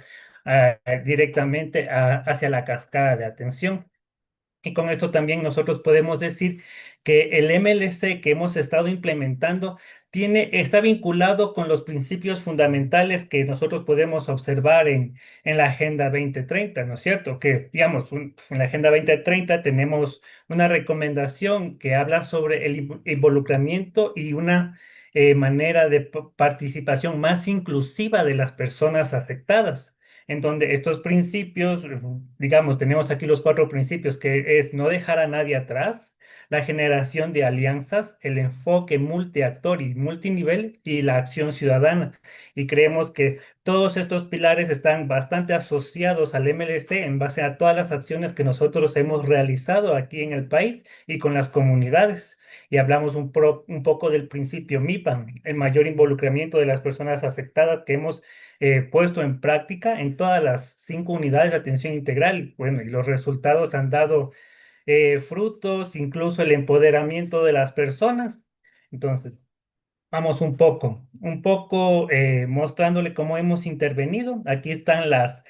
directamente hacia la cascada de atención. Y con esto también nosotros podemos decir que el MLC que hemos estado implementando está vinculado con los principios fundamentales que nosotros podemos observar en la Agenda 2030, ¿no es cierto? Que, digamos, en la Agenda 2030 tenemos una recomendación que habla sobre el involucramiento y una manera de participación más inclusiva de las personas afectadas. en donde estos principios, digamos, tenemos aquí los cuatro principios, que es no dejar a nadie atrás, la generación de alianzas, el enfoque multiactor y multinivel y la acción ciudadana. Y creemos que todos estos pilares están bastante asociados al MLC en base a todas las acciones que nosotros hemos realizado aquí en el país y con las comunidades. Y hablamos un poco del principio MIPAM, el mayor involucramiento de las personas afectadas que hemos puesto en práctica en todas las 5 unidades de atención integral. Bueno, y los resultados han dado frutos, incluso el empoderamiento de las personas. Entonces, vamos un poco mostrándole cómo hemos intervenido. Aquí están las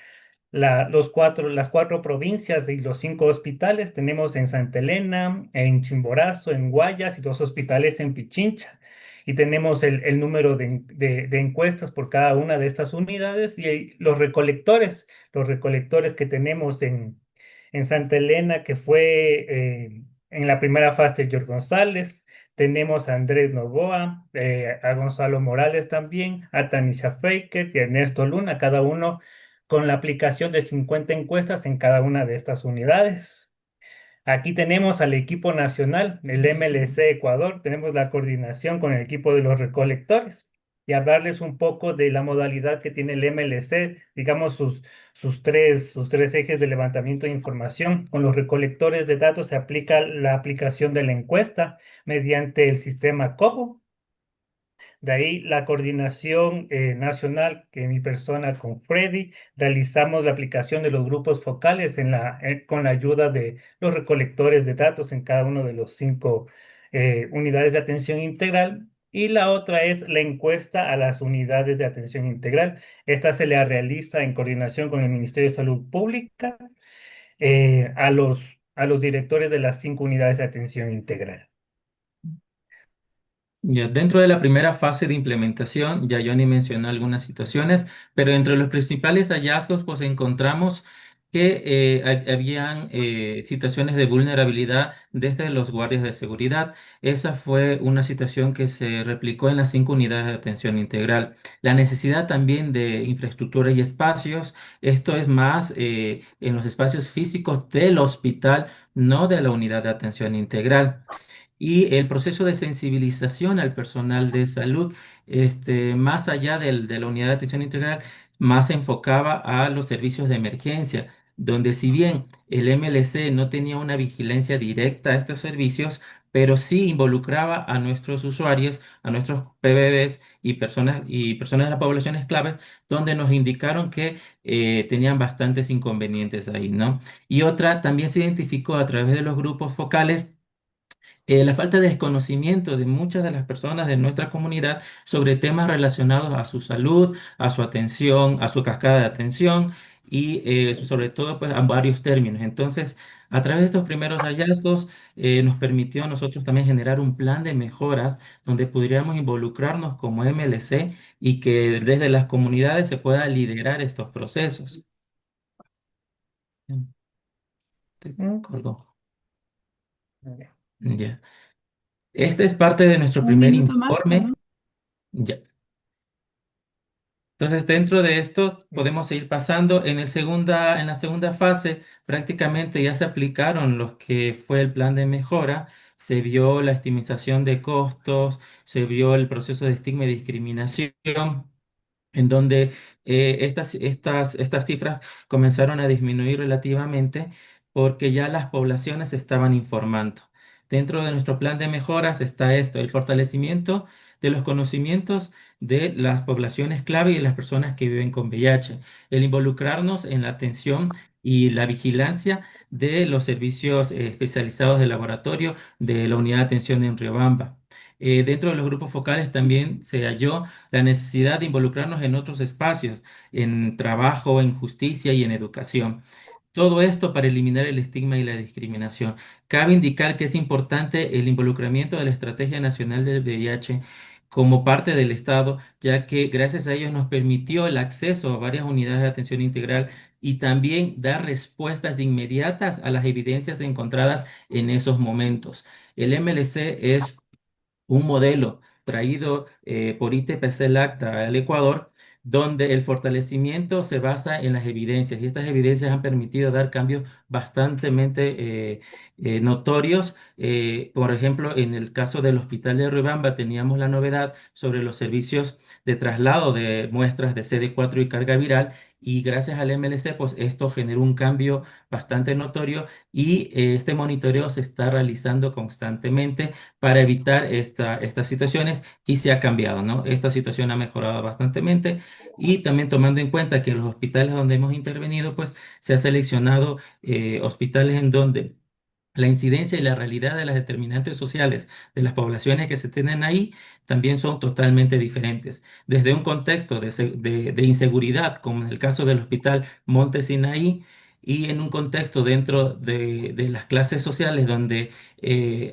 cuatro provincias y los 5 hospitales. Tenemos en Santa Elena, en Chimborazo, en Guayas y 2 hospitales en Pichincha. Y tenemos el número de encuestas por cada una de estas unidades y los recolectores que tenemos en Santa Elena, que fue en la primera fase George González. Tenemos a Andrés Novoa, a Gonzalo Morales también, a Tanisha Faker y a Ernesto Luna, cada uno con la aplicación de 50 encuestas en cada una de estas unidades. Aquí tenemos al equipo nacional, el MLC Ecuador, tenemos la coordinación con el equipo de los recolectores y hablarles un poco de la modalidad que tiene el MLC, digamos sus tres ejes de levantamiento de información. Con los recolectores de datos se aplica la aplicación de la encuesta mediante el sistema COBO. De ahí la coordinación nacional, que mi persona con Freddy realizamos la aplicación de los grupos focales con la ayuda de los recolectores de datos en cada uno de los 5 unidades de atención integral. Y la otra es la encuesta a las unidades de atención integral. Esta se le realiza en coordinación con el Ministerio de Salud Pública a los directores de las 5 unidades de atención integral. Ya, dentro de la primera fase de implementación, ya Johnny mencionó algunas situaciones, pero entre los principales hallazgos, pues encontramos que habían situaciones de vulnerabilidad desde los guardias de seguridad. Esa fue una situación que se replicó en las 5 unidades de atención integral. La necesidad también de infraestructura y espacios, esto es más en los espacios físicos del hospital, no de la unidad de atención integral y el proceso de sensibilización al personal de salud, más allá de la unidad de atención integral, más se enfocaba a los servicios de emergencia, donde si bien el MLC no tenía una vigilancia directa a estos servicios, pero sí involucraba a nuestros usuarios, a nuestros PBBs y personas de las poblaciones claves, donde nos indicaron que tenían bastantes inconvenientes ahí, ¿no? Y otra, también se identificó a través de los grupos focales la falta de desconocimiento de muchas de las personas de nuestra comunidad sobre temas relacionados a su salud, a su atención, a su cascada de atención y sobre todo pues, a varios términos. Entonces, a través de estos primeros hallazgos, nos permitió a nosotros también generar un plan de mejoras donde pudiéramos involucrarnos como MLC y que desde las comunidades se pueda liderar estos procesos. Te colgó. Ya. Este es parte de nuestro Un primer minuto más, informe. perdón. Ya. Entonces, dentro de esto podemos seguir pasando. En la segunda fase, prácticamente ya se aplicaron los que fue el plan de mejora, se vio la optimización de costos, se vio el proceso de estigma y discriminación, en donde estas cifras comenzaron a disminuir relativamente porque ya las poblaciones se estaban informando. Dentro de nuestro plan de mejoras está esto, el fortalecimiento de los conocimientos de las poblaciones clave y de las personas que viven con VIH, el involucrarnos en la atención y la vigilancia de los servicios especializados de laboratorio de la unidad de atención en Riobamba. Dentro de los grupos focales también se halló la necesidad de involucrarnos en otros espacios, en trabajo, en justicia y en educación. Todo esto para eliminar el estigma y la discriminación. Cabe indicar que es importante el involucramiento de la Estrategia Nacional del VIH como parte del Estado, ya que gracias a ellos nos permitió el acceso a varias unidades de atención integral y también dar respuestas inmediatas a las evidencias encontradas en esos momentos. El MLC es un modelo traído por ITPC Lacta al Ecuador donde el fortalecimiento se basa en las evidencias y estas evidencias han permitido dar cambios bastante notorios. Por ejemplo, en el caso del Hospital de Riobamba teníamos la novedad sobre los servicios de traslado de muestras de CD4 y carga viral. Y gracias al MLC, pues esto generó un cambio bastante notorio y este monitoreo se está realizando constantemente para evitar estas situaciones y se ha cambiado, ¿no? Esta situación ha mejorado bastantemente y también tomando en cuenta que en los hospitales donde hemos intervenido, pues se ha seleccionado hospitales en donde la incidencia y la realidad de las determinantes sociales de las poblaciones que se tienen ahí también son totalmente diferentes. Desde un contexto de inseguridad, como en el caso del Hospital Monte Sinaí, y en un contexto dentro de las clases sociales donde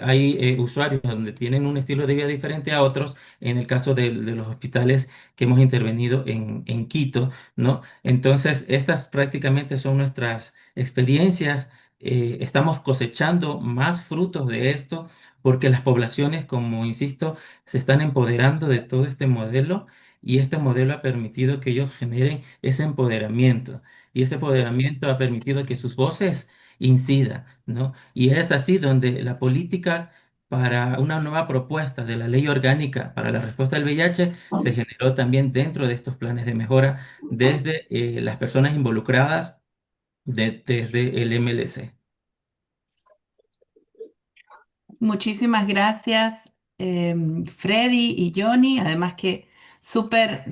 hay usuarios donde tienen un estilo de vida diferente a otros, en el caso de los hospitales que hemos intervenido en Quito, ¿no? Entonces, estas prácticamente son nuestras experiencias. Estamos cosechando más frutos de esto porque las poblaciones, como insisto, se están empoderando de todo este modelo y este modelo ha permitido que ellos generen ese empoderamiento y ese empoderamiento ha permitido que sus voces incidan, ¿no? Y es así donde la política para una nueva propuesta de la ley orgánica para la respuesta al VIH se generó también dentro de estos planes de mejora desde las personas involucradas desde el MLC. Muchísimas gracias, Freddy y Johnny. Además que súper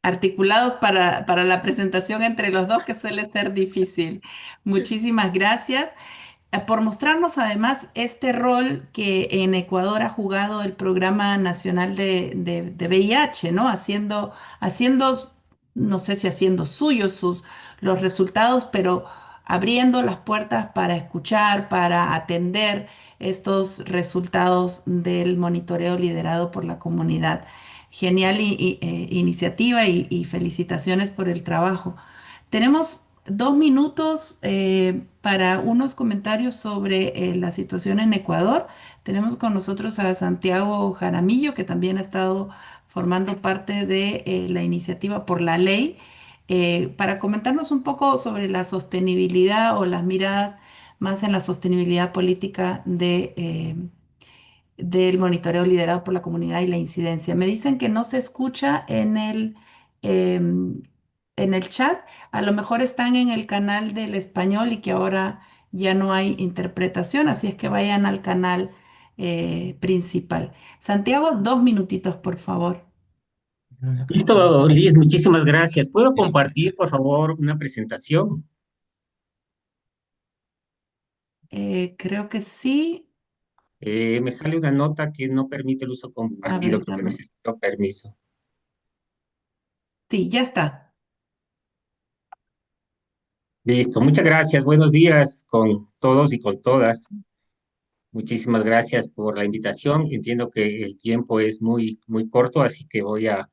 articulados para la presentación entre los dos, que suele ser difícil. Muchísimas gracias. Por mostrarnos además este rol que en Ecuador ha jugado el Programa Nacional de VIH, ¿no? No sé si haciendo suyos los resultados, pero abriendo las puertas para escuchar, para atender estos resultados del monitoreo liderado por la comunidad. Genial iniciativa y felicitaciones por el trabajo. Tenemos 2 minutos para unos comentarios sobre la situación en Ecuador. Tenemos con nosotros a Santiago Jaramillo, que también ha estado formando parte de la iniciativa por la ley, para comentarnos un poco sobre la sostenibilidad o las miradas más en la sostenibilidad política del monitoreo liderado por la comunidad y la incidencia. Me dicen que no se escucha en el chat. A lo mejor están en el canal del español y que ahora ya no hay interpretación, así es que vayan al canal principal. Santiago, 2 minutitos, por favor. Listo, Liz, muchísimas gracias. ¿Puedo compartir, por favor, una presentación? Creo que sí. Me sale una nota que no permite el uso A compartido, ver, creo que dame. necesito permiso. Sí, ya está. Listo, muchas gracias. Buenos días con todos y con todas. Muchísimas gracias por la invitación. Entiendo que el tiempo es muy corto, así que voy a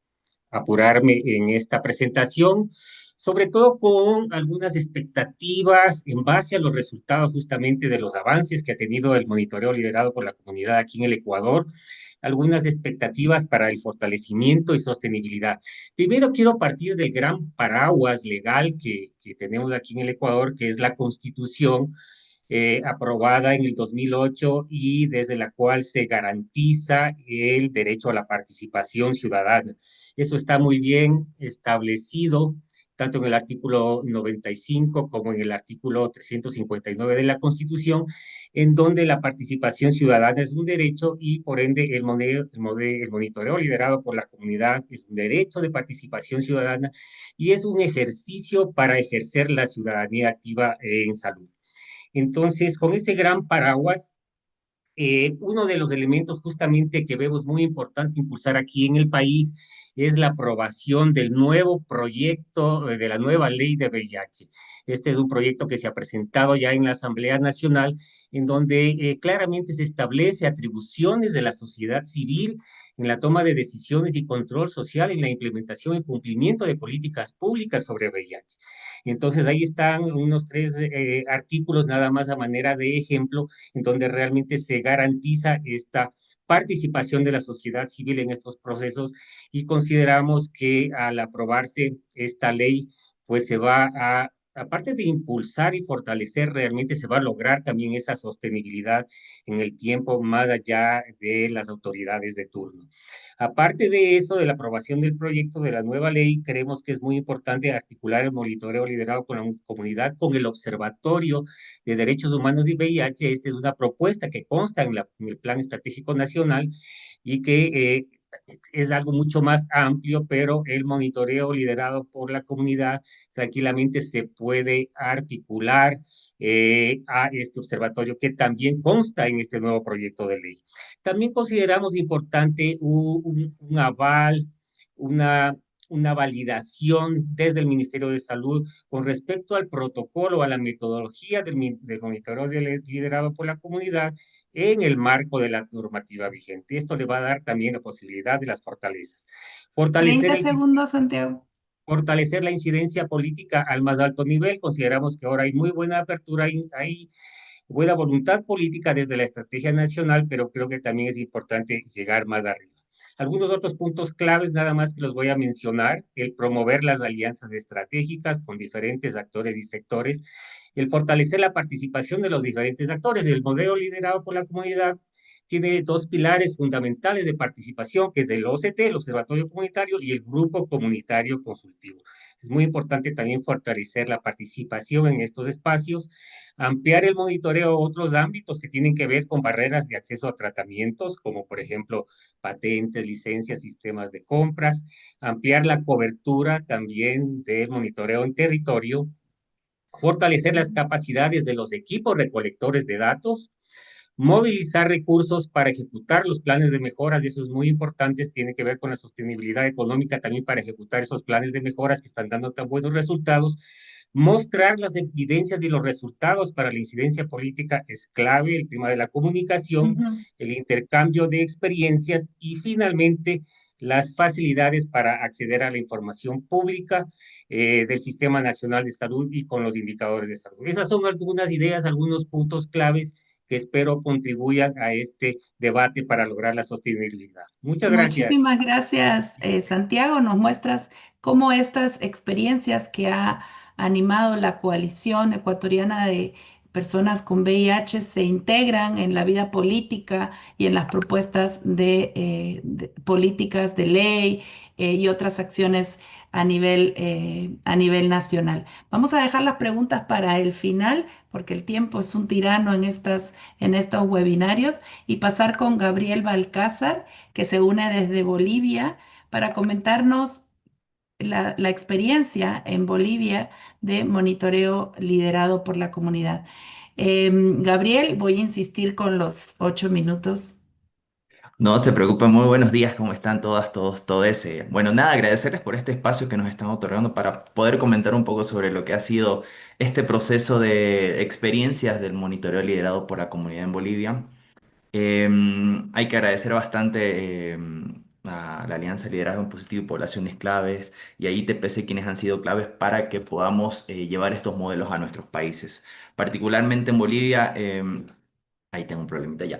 apurarme en esta presentación, sobre todo con algunas expectativas en base a los resultados justamente de los avances que ha tenido el monitoreo liderado por la comunidad aquí en el Ecuador, algunas expectativas para el fortalecimiento y sostenibilidad. Primero quiero partir del gran paraguas legal que tenemos aquí en el Ecuador, que es la Constitución aprobada en el 2008 y desde la cual se garantiza el derecho a la participación ciudadana. Eso está muy bien establecido, tanto en el artículo 95 como en el artículo 359 de la Constitución, en donde la participación ciudadana es un derecho y por ende el monitoreo liderado por la comunidad es un derecho de participación ciudadana y es un ejercicio para ejercer la ciudadanía activa en salud. Entonces, con ese gran paraguas, uno de los elementos justamente que vemos muy importante impulsar aquí en el país es la aprobación del nuevo proyecto de la nueva ley de VIH. Este es un proyecto que se ha presentado ya en la Asamblea Nacional, en donde claramente se establece atribuciones de la sociedad civil en la toma de decisiones y control social en la implementación y cumplimiento de políticas públicas sobre VIH. Entonces, ahí están unos tres artículos nada más a manera de ejemplo en donde realmente se garantiza esta participación de la sociedad civil en estos procesos y consideramos que al aprobarse esta ley, pues se va a, aparte de impulsar y fortalecer, realmente se va a lograr también esa sostenibilidad en el tiempo más allá de las autoridades de turno. Aparte de eso, de la aprobación del proyecto de la nueva ley, creemos que es muy importante articular el monitoreo liderado con la comunidad, con el Observatorio de Derechos Humanos y VIH. Esta es una propuesta que consta en el Plan Estratégico Nacional y que es algo mucho más amplio, pero el monitoreo liderado por la comunidad tranquilamente se puede articular a este observatorio que también consta en este nuevo proyecto de ley. También consideramos importante un aval, una, una validación desde el Ministerio de Salud con respecto al protocolo, a la metodología del monitoreo liderado por la comunidad en el marco de la normativa vigente. Esto le va a dar también la posibilidad de las fortalezas. Fortalecer 30 la, segundos, Santiago. fortalecer la incidencia política al más alto nivel. Consideramos que ahora hay muy buena apertura, hay buena voluntad política desde la estrategia nacional, pero creo que también es importante llegar más arriba. Algunos otros puntos claves, nada más que los voy a mencionar: el promover las alianzas estratégicas con diferentes actores y sectores, el fortalecer la participación de los diferentes actores. El modelo liderado por la comunidad tiene dos pilares fundamentales de participación, que es el OCT, el Observatorio Comunitario, y el Grupo Comunitario Consultivo. Es muy importante también fortalecer la participación en estos espacios, ampliar el monitoreo a otros ámbitos que tienen que ver con barreras de acceso a tratamientos, como por ejemplo patentes, licencias, sistemas de compras, ampliar la cobertura también del monitoreo en territorio, fortalecer las capacidades de los equipos recolectores de datos, movilizar recursos para ejecutar los planes de mejoras, y eso es muy importante, tiene que ver con la sostenibilidad económica también para ejecutar esos planes de mejoras que están dando tan buenos resultados. Mostrar las evidencias y los resultados para la incidencia política es clave, el tema de la comunicación, el intercambio de experiencias y finalmente las facilidades para acceder a la información pública del Sistema Nacional de Salud y con los indicadores de salud. Esas son algunas ideas, algunos puntos claves que espero contribuyan a este debate para lograr la sostenibilidad. Muchas gracias. Muchísimas gracias, Santiago. Nos muestras cómo estas experiencias que ha animado la coalición ecuatoriana de personas con VIH se integran en la vida política y en las propuestas de políticas de ley y otras acciones a nivel nacional. Vamos a dejar las preguntas para el final, porque el tiempo es un tirano en estos webinarios, y pasar con Gabriel Balcázar, que se une desde Bolivia para comentarnos la experiencia en Bolivia de monitoreo liderado por la comunidad. Gabriel, voy a insistir con los 8 minutos. No se preocupen, muy buenos días, ¿cómo están todas, todos, todes? Bueno, nada, agradecerles por este espacio que nos están otorgando para poder comentar un poco sobre lo que ha sido este proceso de experiencias del monitoreo liderado por la comunidad en Bolivia. Hay que agradecer bastante a la Alianza Liderazgo en Positivo y Poblaciones Claves y a ITPC, quienes han sido claves para que podamos llevar estos modelos a nuestros países. Particularmente en Bolivia, ahí tengo un problemita ya.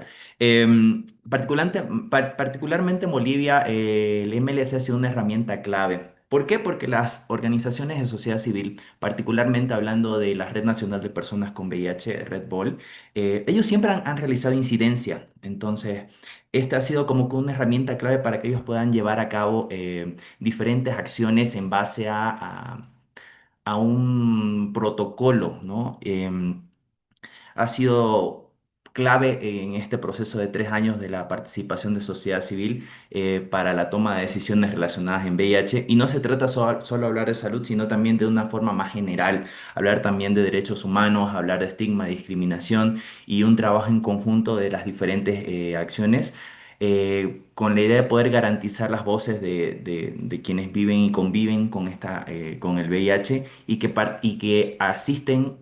Particularmente en Bolivia, el MLC ha sido una herramienta clave. ¿Por qué? Porque las organizaciones de sociedad civil, particularmente hablando de la Red Nacional de Personas con VIH, Red Bull, ellos siempre han realizado incidencia. Entonces, esta ha sido como que una herramienta clave para que ellos puedan llevar a cabo diferentes acciones en base a un protocolo, ¿no? Ha sido clave en este proceso de 3 años de la participación de sociedad civil para la toma de decisiones relacionadas en VIH. Y no se trata solo hablar de salud, sino también de una forma más general, hablar también de derechos humanos, hablar de estigma, discriminación y un trabajo en conjunto de las diferentes acciones. Con la idea de poder garantizar las voces de quienes viven y conviven con con el VIH y que asisten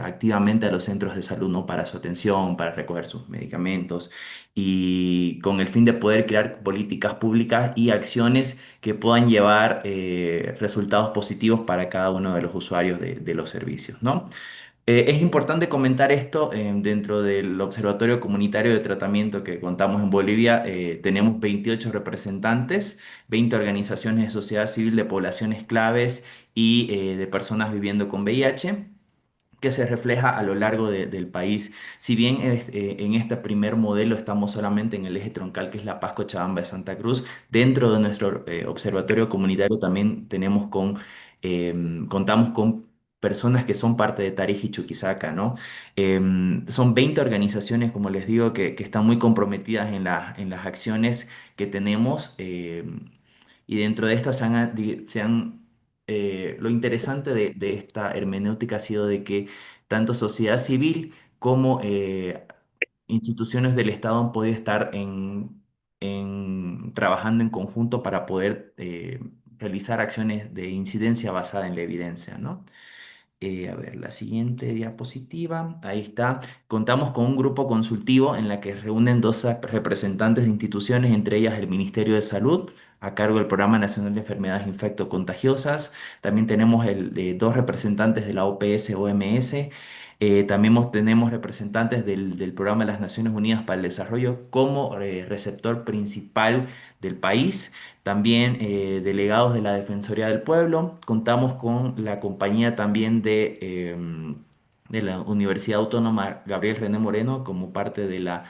activamente a los centros de salud, ¿no? Para su atención, para recoger sus medicamentos y con el fin de poder crear políticas públicas y acciones que puedan llevar resultados positivos para cada uno de los usuarios de los servicios, ¿no? Es importante comentar esto dentro del Observatorio Comunitario de Tratamiento que contamos en Bolivia. Tenemos 28 representantes, 20 organizaciones de sociedad civil de poblaciones claves y de personas viviendo con VIH, que se refleja a lo largo del país. Si bien en este primer modelo estamos solamente en el eje troncal que es La Paz, Cochabamba de Santa Cruz, dentro de nuestro observatorio comunitario también contamos con personas que son parte de Tarija y Chuquisaca, ¿no? Son 20 organizaciones, como les digo, que están muy comprometidas en las acciones que tenemos. Y dentro de estas lo interesante de esta hermenéutica ha sido de que tanto sociedad civil como instituciones del Estado han podido estar trabajando en conjunto para poder realizar acciones de incidencia basada en la evidencia, ¿no? A ver, la siguiente diapositiva. Ahí está. Contamos con un grupo consultivo en la que reúnen dos representantes de instituciones, entre ellas el Ministerio de Salud, a cargo del Programa Nacional de Enfermedades Infectocontagiosas. También tenemos dos representantes de la OPS-OMS. También tenemos representantes del Programa de las Naciones Unidas para el Desarrollo como receptor principal del país. También delegados de la Defensoría del Pueblo. Contamos con la compañía también de la Universidad Autónoma Gabriel René Moreno como parte de la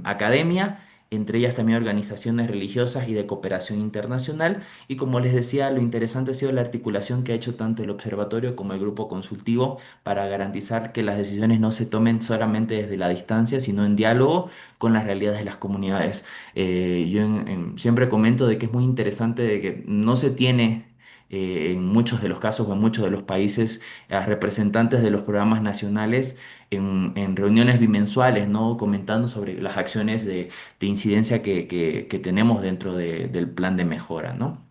academia, entre ellas también organizaciones religiosas y de cooperación internacional. Y como les decía, lo interesante ha sido la articulación que ha hecho tanto el observatorio como el grupo consultivo para garantizar que las decisiones no se tomen solamente desde la distancia, sino en diálogo con las realidades de las comunidades. Yo siempre comento de que es muy interesante de que no se tiene en muchos de los casos o en muchos de los países a representantes de los programas nacionales en reuniones bimensuales, ¿no? Comentando sobre las acciones de incidencia que tenemos dentro del plan de mejora, ¿no?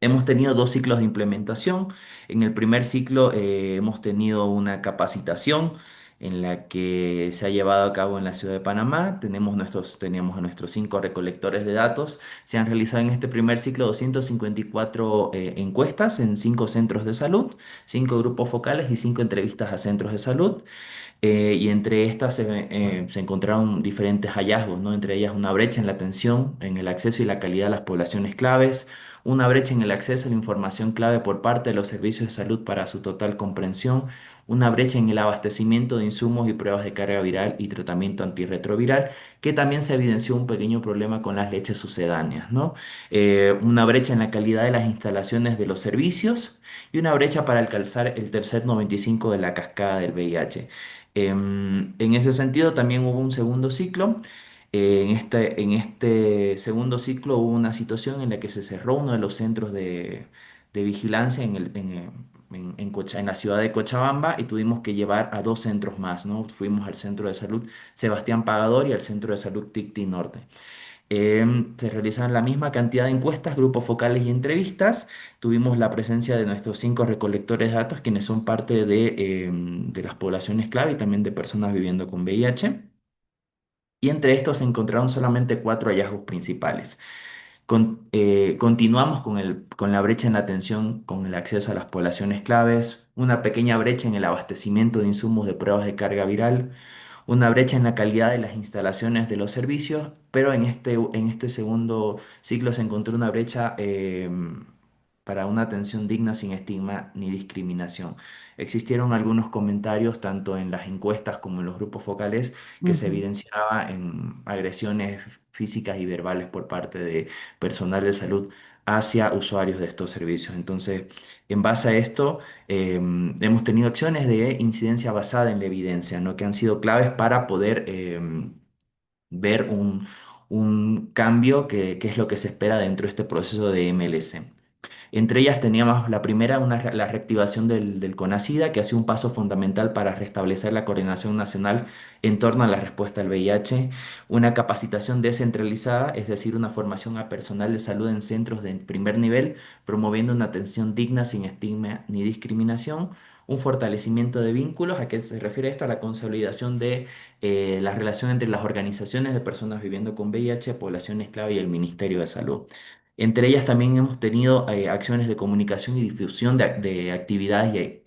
Hemos tenido dos ciclos de implementación. En el primer ciclo hemos tenido una capacitación en la que se ha llevado a cabo en la ciudad de Panamá. Teníamos a nuestros 5 recolectores de datos. Se han realizado en este primer ciclo 254 encuestas en 5 centros de salud, 5 grupos focales y 5 entrevistas a centros de salud. Y entre estas se encontraron diferentes hallazgos, ¿no? Entre ellas una brecha en la atención, en el acceso y la calidad de las poblaciones claves, una brecha en el acceso a la información clave por parte de los servicios de salud para su total comprensión, una brecha en el abastecimiento de insumos y pruebas de carga viral y tratamiento antirretroviral, que también se evidenció un pequeño problema con las leches sucedáneas, ¿no? Una brecha en la calidad de las instalaciones de los servicios y una brecha para alcanzar el tercer 95 de la cascada del VIH. En ese sentido, también hubo un segundo ciclo. En este segundo ciclo hubo una situación en la que se cerró uno de los centros de vigilancia en la ciudad de Cochabamba y tuvimos que llevar a 2 centros más, ¿no? Fuimos al Centro de Salud Sebastián Pagador y al Centro de Salud Ticti Norte. Se realizaron la misma cantidad de encuestas, grupos focales y entrevistas. Tuvimos la presencia de nuestros 5 recolectores de datos, quienes son parte de las poblaciones clave y también de personas viviendo con VIH. Y entre estos se encontraron solamente 4 hallazgos principales. Continuamos con la brecha en la atención, con el acceso a las poblaciones claves, una pequeña brecha en el abastecimiento de insumos de pruebas de carga viral, una brecha en la calidad de las instalaciones de los servicios, pero en este segundo ciclo se encontró una brecha para una atención digna sin estigma ni discriminación. Existieron algunos comentarios, tanto en las encuestas como en los grupos focales, que se Ujú. evidenciaba en agresiones físicas y verbales por parte de personal de salud hacia usuarios de estos servicios. Entonces, en base a esto, hemos tenido acciones de incidencia basada en la evidencia, ¿no? Que han sido claves para poder ver un cambio que es lo que se espera dentro de este proceso de MLS. Entre ellas teníamos la primera, la reactivación del CONACIDA, que ha sido un paso fundamental para restablecer la coordinación nacional en torno a la respuesta al VIH, una capacitación descentralizada, es decir, una formación a personal de salud en centros de primer nivel, promoviendo una atención digna sin estigma ni discriminación, un fortalecimiento de vínculos. ¿A qué se refiere esto? A la consolidación de la relación entre las organizaciones de personas viviendo con VIH, poblaciones clave y el Ministerio de Salud. Entre ellas también hemos tenido acciones de comunicación y difusión de actividades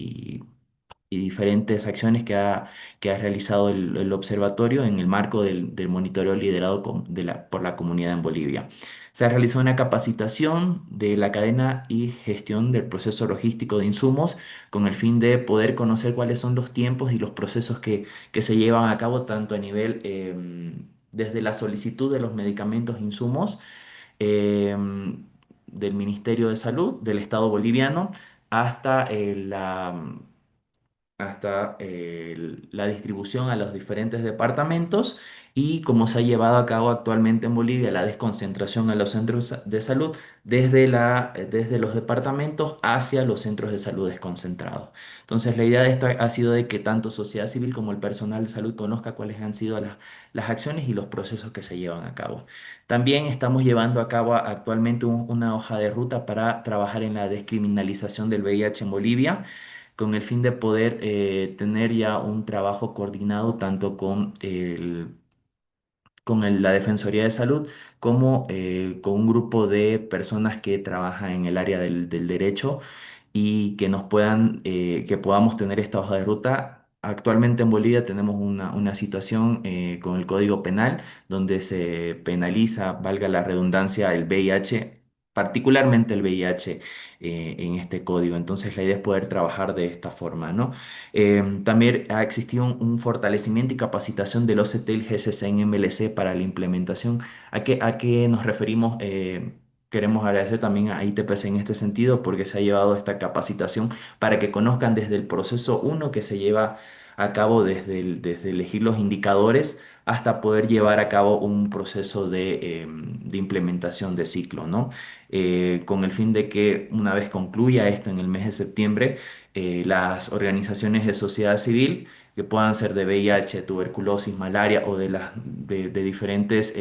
y diferentes acciones que ha realizado el observatorio en el marco del monitoreo liderado por la comunidad en Bolivia. Se ha realizado una capacitación de la cadena y gestión del proceso logístico de insumos con el fin de poder conocer cuáles son los tiempos y los procesos que se llevan a cabo tanto a nivel desde la solicitud de los medicamentos e insumos del Ministerio de Salud del Estado boliviano hasta la distribución a los diferentes departamentos y cómo se ha llevado a cabo actualmente en Bolivia la desconcentración a los centros de salud desde los departamentos hacia los centros de salud desconcentrados. Entonces, la idea de esto ha sido de que tanto sociedad civil como el personal de salud conozca cuáles han sido las acciones y los procesos que se llevan a cabo. También estamos llevando a cabo actualmente una hoja de ruta para trabajar en la descriminalización del VIH en Bolivia con el fin de poder tener ya un trabajo coordinado tanto con la Defensoría de Salud como con un grupo de personas que trabajan en el área del derecho y que que podamos tener esta hoja de ruta. Actualmente en Bolivia tenemos una situación con el Código Penal donde se penaliza, valga la redundancia, el VIH, particularmente el VIH en este código. Entonces la idea es poder trabajar de esta forma, ¿no? También ha existido un fortalecimiento y capacitación del OCT y el GCC en MLC para la implementación. A qué nos referimos? Queremos agradecer también a ITPC en este sentido porque se ha llevado esta capacitación para que conozcan desde el proceso uno que se lleva a cabo desde elegir los indicadores hasta poder llevar a cabo un proceso de implementación de ciclo, ¿no? Con el fin de que una vez concluya esto en el mes de septiembre, las organizaciones de sociedad civil que puedan ser de VIH, tuberculosis, malaria o de diferentes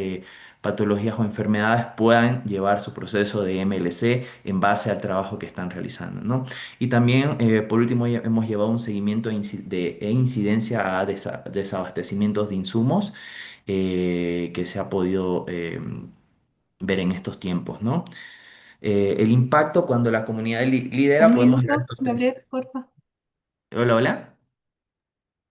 patologías o enfermedades puedan llevar su proceso de MLC en base al trabajo que están realizando, ¿no? Y también, por último, hemos llevado un seguimiento e incidencia a desabastecimientos de insumos que se ha podido ver en estos tiempos, ¿no? El impacto cuando la comunidad lidera, Un podemos ver minuto, estos tres. Gabriel, porfa. Hola, hola.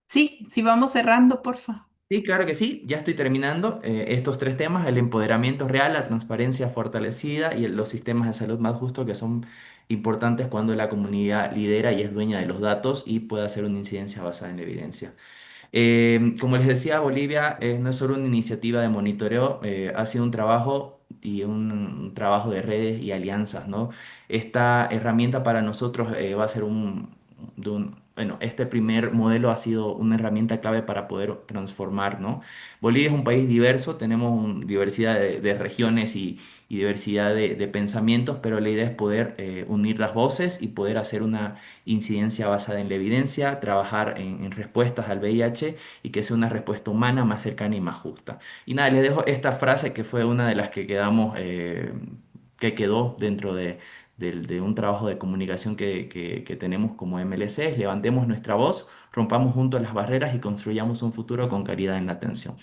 Sí, sí, vamos cerrando, porfa. Sí, claro que sí, ya estoy terminando. Estos tres temas, el empoderamiento real, la transparencia fortalecida y los sistemas de salud más justos que son importantes cuando la comunidad lidera y es dueña de los datos y puede hacer una incidencia basada en la evidencia. Como les decía, Bolivia no es solo una iniciativa de monitoreo, ha sido un trabajo y un trabajo de redes y alianzas, ¿no? Esta herramienta para nosotros va a ser bueno, este primer modelo ha sido una herramienta clave para poder transformar, ¿no? Bolivia es un país diverso, tenemos diversidad de regiones y diversidad de pensamientos, pero la idea es poder unir las voces y poder hacer una incidencia basada en la evidencia, trabajar en respuestas al VIH y que sea una respuesta humana más cercana y más justa. Y nada, les dejo esta frase que fue una de las que que quedó dentro de un trabajo de comunicación que tenemos como MLC, es levantemos nuestra voz, rompamos juntos las barreras y construyamos un futuro con caridad en la atención.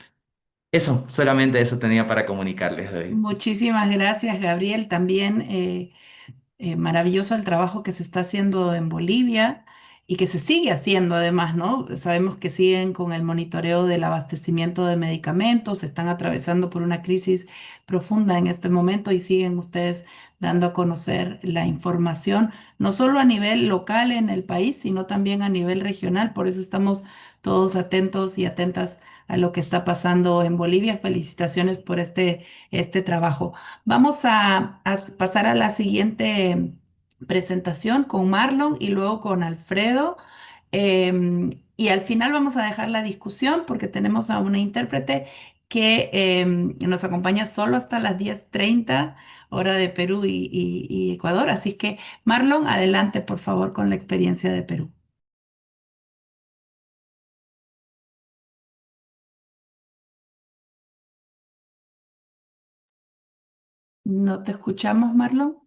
Eso, solamente eso tenía para comunicarles hoy. Muchísimas gracias, Gabriel. También maravilloso el trabajo que se está haciendo en Bolivia y que se sigue haciendo además, ¿no? Sabemos que siguen con el monitoreo del abastecimiento de medicamentos, están atravesando por una crisis profunda en este momento y siguen ustedes dando a conocer la información, no solo a nivel local en el país, sino también a nivel regional. Por eso estamos todos atentos y atentas a lo que está pasando en Bolivia. Felicitaciones por este trabajo. Vamos a pasar a la siguiente presentación con Marlon y luego con Alfredo. Y al final vamos a dejar la discusión porque tenemos a una intérprete que nos acompaña solo hasta las 10:30 hora de Perú y Ecuador. Así que, Marlon, adelante, por favor, con la experiencia de Perú. ¿No te escuchamos, Marlon?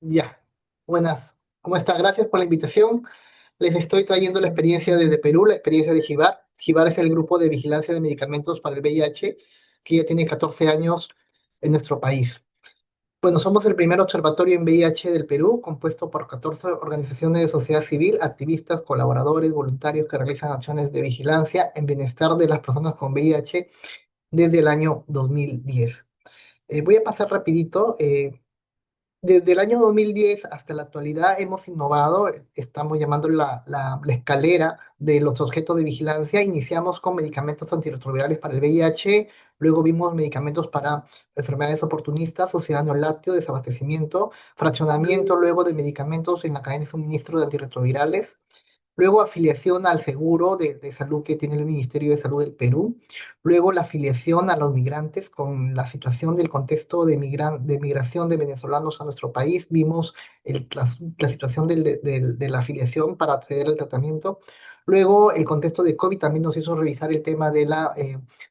Ya, buenas. ¿Cómo está? Gracias por la invitación. Les estoy trayendo la experiencia desde Perú, la experiencia de GIVAR. GIVAR es el grupo de vigilancia de medicamentos para el VIH que ya tiene 14 años en nuestro país. Bueno, somos el primer observatorio en VIH del Perú, compuesto por 14 organizaciones de sociedad civil, activistas, colaboradores, voluntarios que realizan acciones de vigilancia en bienestar de las personas con VIH desde el año 2010. Voy a pasar rapidito. Desde el año 2010 hasta la actualidad hemos innovado, estamos llamando la escalera de los objetos de vigilancia. Iniciamos con medicamentos antirretrovirales para el VIH, luego vimos medicamentos para enfermedades oportunistas, oceano lácteo, desabastecimiento, fraccionamiento luego de medicamentos en la cadena de suministro de antirretrovirales. Luego afiliación al seguro de salud que tiene el Ministerio de Salud del Perú. Luego la afiliación a los migrantes con la situación del contexto de migración de venezolanos a nuestro país. Vimos la situación de la afiliación para acceder al tratamiento. Luego el contexto de COVID también nos hizo revisar el tema de la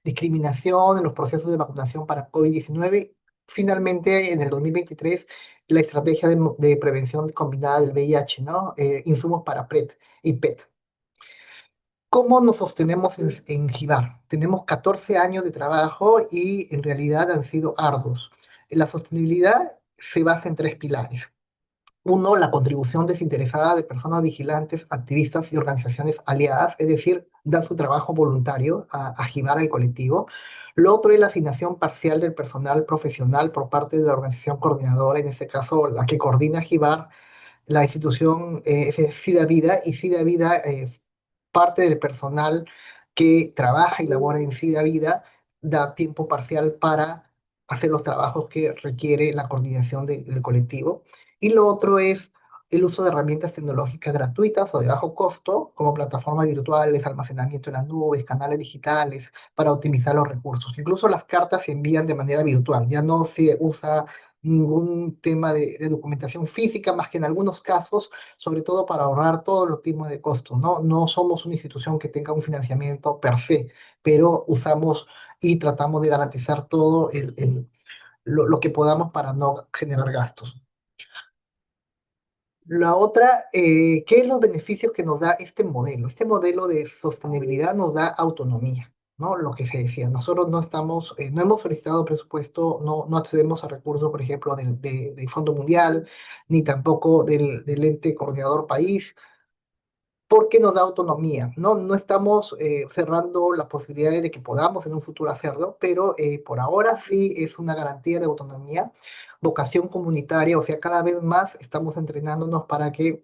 discriminación en los procesos de vacunación para COVID-19. Finalmente, en el 2023, la estrategia de prevención combinada del VIH, ¿no? Insumos para PrEP y PET. ¿Cómo nos sostenemos en GIBAR? Tenemos 14 años de trabajo y en realidad han sido arduos. La sostenibilidad se basa en 3 pilares. Uno, la contribución desinteresada de personas vigilantes, activistas y organizaciones aliadas, es decir, dan su trabajo voluntario a GIBAR al colectivo. Lo otro es la asignación parcial del personal profesional por parte de la organización coordinadora, en este caso la que coordina GIBAR. La institución es SIDA Vida, y SIDA Vida parte del personal que trabaja y labora en SIDA Vida da tiempo parcial para hacer los trabajos que requiere la coordinación del colectivo. Y lo otro es el uso de herramientas tecnológicas gratuitas o de bajo costo, como plataformas virtuales, almacenamiento en las nubes, canales digitales, para optimizar los recursos. Incluso las cartas se envían de manera virtual, ya no se usa ningún tema de documentación física, más que en algunos casos, sobre todo para ahorrar todos los tipos de costos, ¿no? No somos una institución que tenga un financiamiento per se, pero usamos y tratamos de garantizar todo lo que podamos para no generar gastos. La otra, ¿qué es los beneficios que nos da este modelo? Este modelo de sostenibilidad nos da autonomía, ¿no? Lo que se decía, nosotros no estamos, no hemos solicitado presupuesto, no accedemos a recursos, por ejemplo, del Fondo Mundial, ni tampoco del ente coordinador país, porque nos da autonomía, ¿no? No estamos cerrando las posibilidades de que podamos en un futuro hacerlo, pero por ahora sí es una garantía de autonomía, vocación comunitaria, o sea, cada vez más estamos entrenándonos para que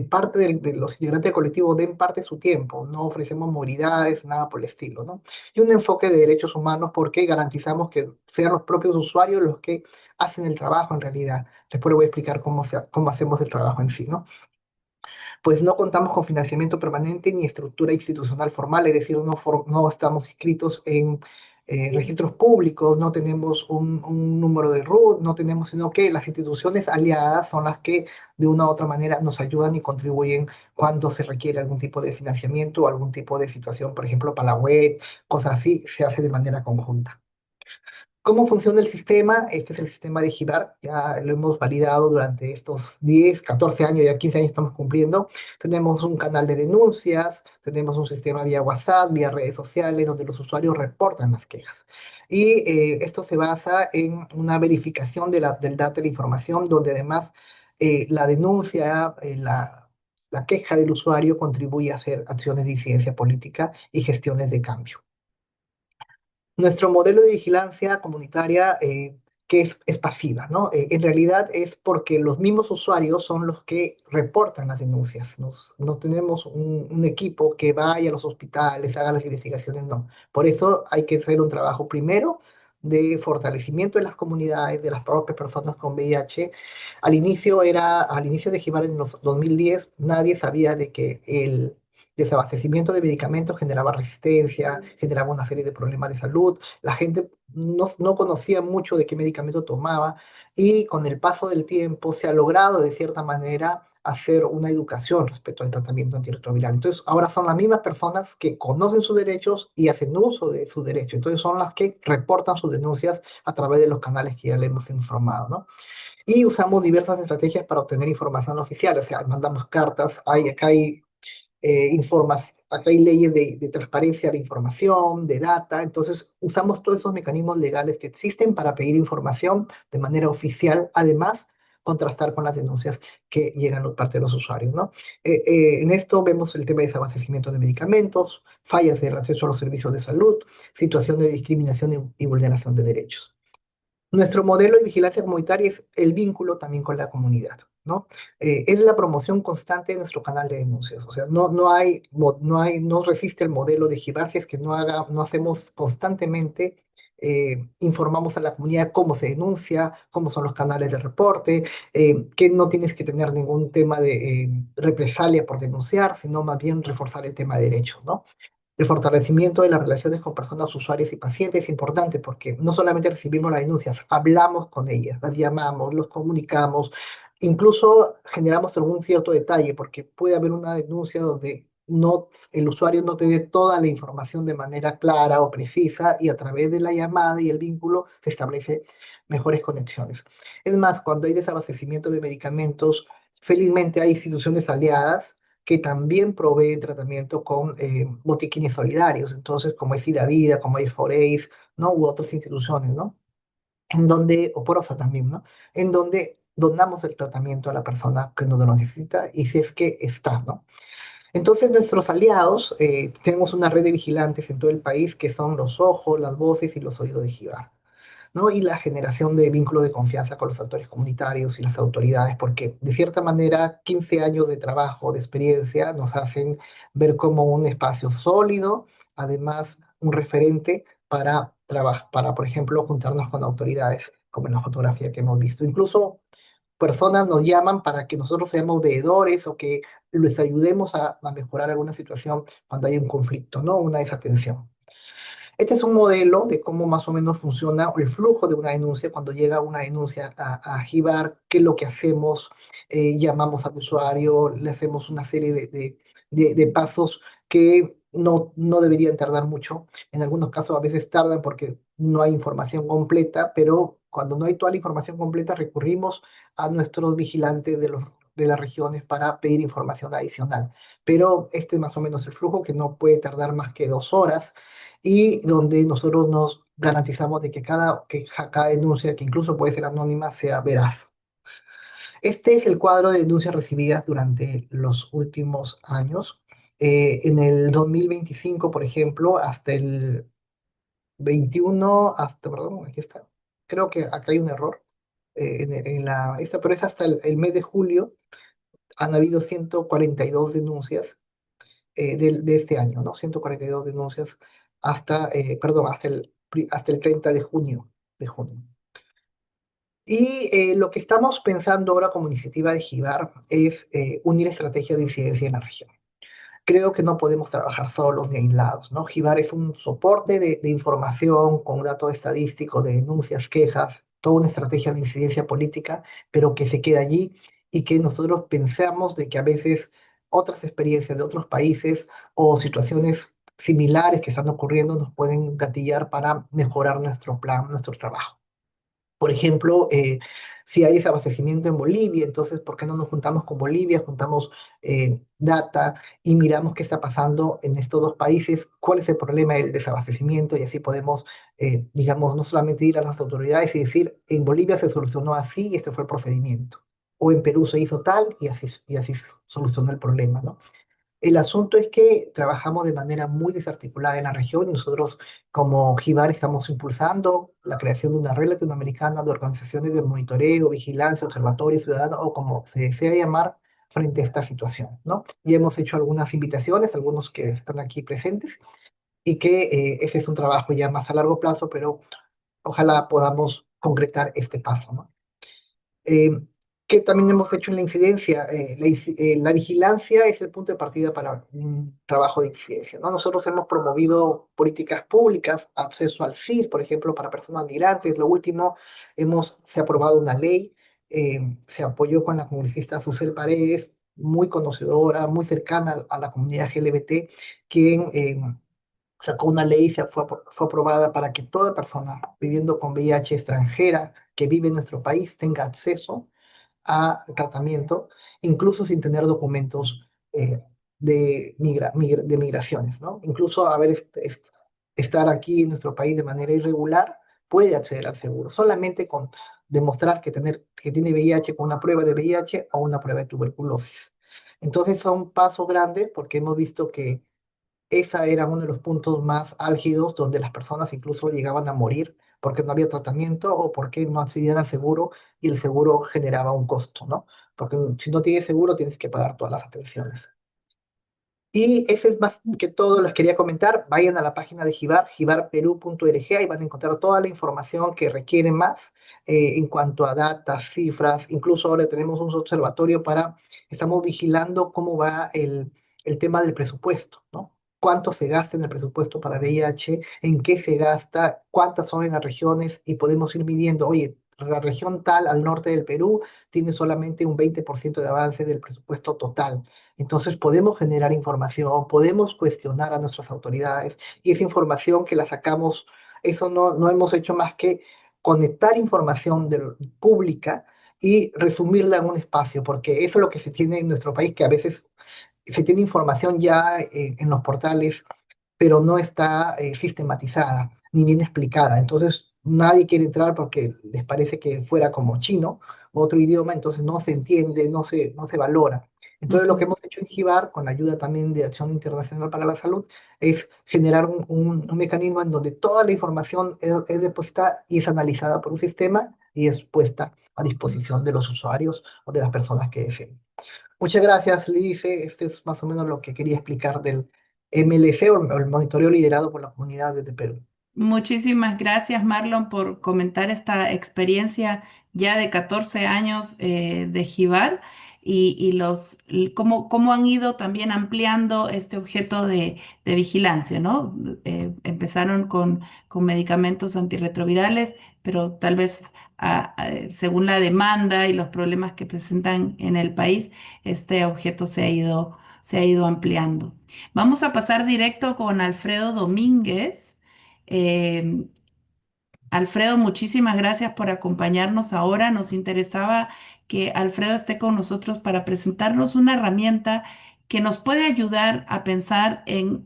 parte de los integrantes del colectivo den parte de su tiempo, no ofrecemos movilidades, nada por el estilo, ¿no? Y un enfoque de derechos humanos porque garantizamos que sean los propios usuarios los que hacen el trabajo en realidad. Después les voy a explicar cómo hacemos el trabajo en sí, ¿no? Pues no contamos con financiamiento permanente ni estructura institucional formal, es decir, no estamos inscritos en registros públicos, no tenemos un número de RUT, no tenemos, sino que las instituciones aliadas son las que de una u otra manera nos ayudan y contribuyen cuando se requiere algún tipo de financiamiento o algún tipo de situación, por ejemplo, para la web, cosas así, se hace de manera conjunta. ¿Cómo funciona el sistema? Este es el sistema de GIBAR, ya lo hemos validado durante estos 10, 14 años, ya 15 años estamos cumpliendo. Tenemos un canal de denuncias, tenemos un sistema vía WhatsApp, vía redes sociales, donde los usuarios reportan las quejas. Y esto se basa en una verificación del dato de la información, donde además la denuncia, la queja del usuario contribuye a hacer acciones de incidencia política y gestiones de cambio. Nuestro modelo de vigilancia comunitaria, que es pasiva, ¿no? En realidad es porque los mismos usuarios son los que reportan las denuncias. No tenemos un equipo que vaya a los hospitales, haga las investigaciones, no. Por eso hay que hacer un trabajo primero de fortalecimiento de las comunidades, de las propias personas con VIH. Al inicio de GIBAR en los 2010, nadie sabía de que el desabastecimiento de medicamentos generaba resistencia, generaba una serie de problemas de salud. La gente no conocía mucho de qué medicamento tomaba, y con el paso del tiempo se ha logrado de cierta manera hacer una educación respecto al tratamiento antirretroviral. Entonces, ahora son las mismas personas que conocen sus derechos y hacen uso de sus derechos. Entonces, son las que reportan sus denuncias a través de los canales que ya le hemos informado, ¿no? Y usamos diversas estrategias para obtener información oficial, o sea, mandamos cartas, acá hay acá hay leyes de transparencia de la información, de data, entonces usamos todos esos mecanismos legales que existen para pedir información de manera oficial, además contrastar con las denuncias que llegan por parte de los usuarios, ¿no? En esto vemos el tema de desabastecimiento de medicamentos, fallas del acceso a los servicios de salud, situación de discriminación y vulneración de derechos. Nuestro modelo de vigilancia comunitaria es el vínculo también con la comunidad, ¿no? Es la promoción constante de nuestro canal de denuncias. O sea, no resiste el modelo de GIVAR si es que no hacemos constantemente, informamos a la comunidad cómo se denuncia, cómo son los canales de reporte, que no tienes que tener ningún tema de represalia por denunciar, sino más bien reforzar el tema de derechos, ¿no? El fortalecimiento de las relaciones con personas usuarias y pacientes es importante porque no solamente recibimos las denuncias, hablamos con ellas, las llamamos, los comunicamos, incluso generamos algún cierto detalle porque puede haber una denuncia donde el usuario no te dé toda la información de manera clara o precisa y a través de la llamada y el vínculo se establece mejores conexiones. Es más, cuando hay desabastecimiento de medicamentos, felizmente hay instituciones aliadas que también proveen tratamiento con botiquines solidarios, entonces como es Vida, como es Foreis, ¿no? U otras instituciones, ¿no? En donde, o Porosa también, ¿no? En donde donamos el tratamiento a la persona que no lo necesita y si es que está, ¿no? Entonces nuestros aliados, tenemos una red de vigilantes en todo el país que son los ojos, las voces y los oídos de Gibar, ¿no? Y la generación de vínculo de confianza con los actores comunitarios y las autoridades, porque de cierta manera 15 años de trabajo, de experiencia, nos hacen ver como un espacio sólido, además un referente para trabajar, para, por ejemplo, juntarnos con autoridades, como en la fotografía que hemos visto. Incluso personas nos llaman para que nosotros seamos veedores o que les ayudemos a mejorar alguna situación cuando hay un conflicto, ¿no? Una desatención. Este es un modelo de cómo más o menos funciona el flujo de una denuncia. Cuando llega una denuncia a Gibar, qué es lo que hacemos. Llamamos al usuario, le hacemos una serie de pasos que no deberían tardar mucho. En algunos casos a veces tardan porque no hay información completa, pero cuando no hay toda la información completa recurrimos a nuestros vigilantes de las regiones para pedir información adicional. Pero este es más o menos el flujo que no puede tardar más que 2 horas y donde nosotros nos garantizamos de que cada denuncia, que incluso puede ser anónima, sea veraz. Este es el cuadro de denuncias recibidas durante los últimos años. En el 2025, por ejemplo, hasta el 21, perdón, aquí está. Creo que acá hay un error. Pero es hasta el mes de julio, han habido 142 denuncias de este año, ¿no? 142 denuncias perdón, hasta el 30 de junio. Y lo que estamos pensando ahora como iniciativa de GIBAR es unir estrategias de incidencia en la región. Creo que no podemos trabajar solos ni aislados, ¿no? GIBAR es un soporte de información con datos estadísticos, de denuncias, quejas, toda una estrategia de incidencia política, pero que se queda allí y que nosotros pensamos de que a veces otras experiencias de otros países o situaciones similares que están ocurriendo nos pueden gatillar para mejorar nuestro plan, nuestro trabajo. Por ejemplo, si hay desabastecimiento en Bolivia, entonces, ¿por qué no nos juntamos con Bolivia, juntamos data y miramos qué está pasando en estos dos países, cuál es el problema del desabastecimiento y así podemos, digamos, no solamente ir a las autoridades y decir, en Bolivia se solucionó así y este fue el procedimiento, o en Perú se hizo tal y así solucionó el problema, ¿no? El asunto es que trabajamos de manera muy desarticulada en la región y nosotros como GIBAR estamos impulsando la creación de una red latinoamericana de organizaciones de monitoreo, vigilancia, observatorio ciudadano o como se desea llamar frente a esta situación, ¿no? Y hemos hecho algunas invitaciones, algunos que están aquí presentes y que ese es un trabajo ya más a largo plazo, pero ojalá podamos concretar este paso, ¿no? Eh, que también hemos hecho en la incidencia. La vigilancia es el punto de partida para un trabajo de incidencia, ¿no? Nosotros hemos promovido políticas públicas, acceso al CIS, por ejemplo, para personas migrantes. Lo último, se ha aprobado una ley, se apoyó con la congresista Susel Paredes, muy conocedora, muy cercana a la comunidad LGBT, quien sacó una ley y fue aprobada para que toda persona viviendo con VIH extranjera que vive en nuestro país tenga acceso a tratamiento, incluso sin tener documentos de migraciones, ¿no? Incluso estar aquí en nuestro país de manera irregular puede acceder al seguro, solamente con demostrar que tiene VIH con una prueba de VIH o una prueba de tuberculosis. Entonces son pasos grandes porque hemos visto que esa era uno de los puntos más álgidos donde las personas incluso llegaban a morir porque no había tratamiento o porque no accedían al seguro y el seguro generaba un costo, ¿no? Porque si no tienes seguro tienes que pagar todas las atenciones. Y ese es más que todo, les quería comentar. Vayan a la página de Gibar, gibarperú.org, ahí van a encontrar toda la información que requieren más en cuanto a datas, cifras. Incluso ahora tenemos un observatorio estamos vigilando cómo va el tema del presupuesto, ¿no? Cuánto se gasta en el presupuesto para VIH, en qué se gasta, cuántas son en las regiones y podemos ir midiendo, oye, la región tal al norte del Perú tiene solamente un 20% de avance del presupuesto total. Entonces podemos generar información, podemos cuestionar a nuestras autoridades y esa información que la sacamos, eso no hemos hecho más que conectar información pública y resumirla en un espacio, porque eso es lo que se tiene en nuestro país, que a veces se tiene información ya en los portales pero no está sistematizada ni bien explicada. Entonces nadie quiere entrar porque les parece que fuera como chino, otro idioma, entonces no se entiende, no se valora. Entonces lo que Ujú. hemos hecho en GIBAR, con la ayuda también de Acción Internacional para la Salud, es generar un mecanismo en donde toda la información es depositada y es analizada por un sistema y es puesta a disposición de los usuarios o de las personas que deseen. Muchas gracias, Lice. Este es más o menos lo que quería explicar del MLC o el monitoreo liderado por la comunidad de Perú. Muchísimas gracias, Marlon, por comentar esta experiencia ya de 14 años de Jivar y cómo han ido también ampliando este objeto de vigilancia, ¿no? Empezaron con medicamentos antirretrovirales, pero tal vez según la demanda y los problemas que presentan en el país, este objeto se ha ido ampliando. Vamos a pasar directo con Alfredo Domínguez. Eh, Alfredo, muchísimas gracias por acompañarnos ahora. Nos interesaba que Alfredo esté con nosotros para presentarnos una herramienta que nos puede ayudar a pensar en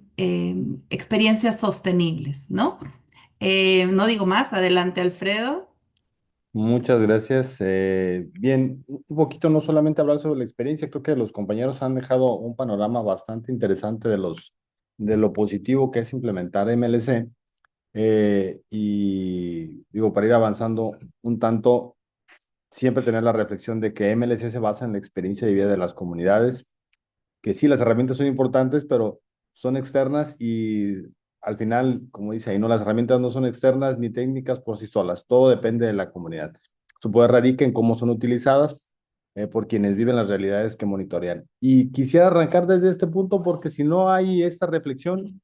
experiencias sostenibles, ¿no? No digo más, adelante, Alfredo. Muchas gracias. Bien, un poquito no solamente hablar sobre la experiencia, creo que los compañeros han dejado un panorama bastante interesante de lo positivo que es implementar MLC. Y digo, para ir avanzando un tanto, siempre tener la reflexión de que MLC se basa en la experiencia de vida de las comunidades, que sí, las herramientas son importantes, pero son externas y al final, como dice ahí, no, las herramientas no son externas ni técnicas por sí solas, todo depende de la comunidad. Su poder radica en cómo son utilizadas por quienes viven las realidades que monitorean. Y quisiera arrancar desde este punto porque si no hay esta reflexión,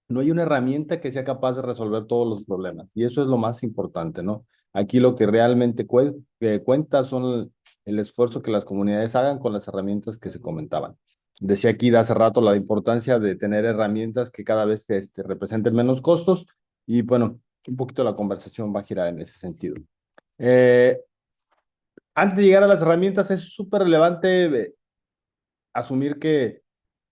no hay una herramienta que sea capaz de resolver todos los problemas. Y eso es lo más importante, ¿no? Aquí lo que realmente cuenta son el esfuerzo que las comunidades hagan con las herramientas que se comentaban. Decía aquí de hace rato la importancia de tener herramientas que cada vez representen menos costos y bueno, un poquito la conversación va a girar en ese sentido. Eh, Antes de llegar a las herramientas es súper relevante asumir que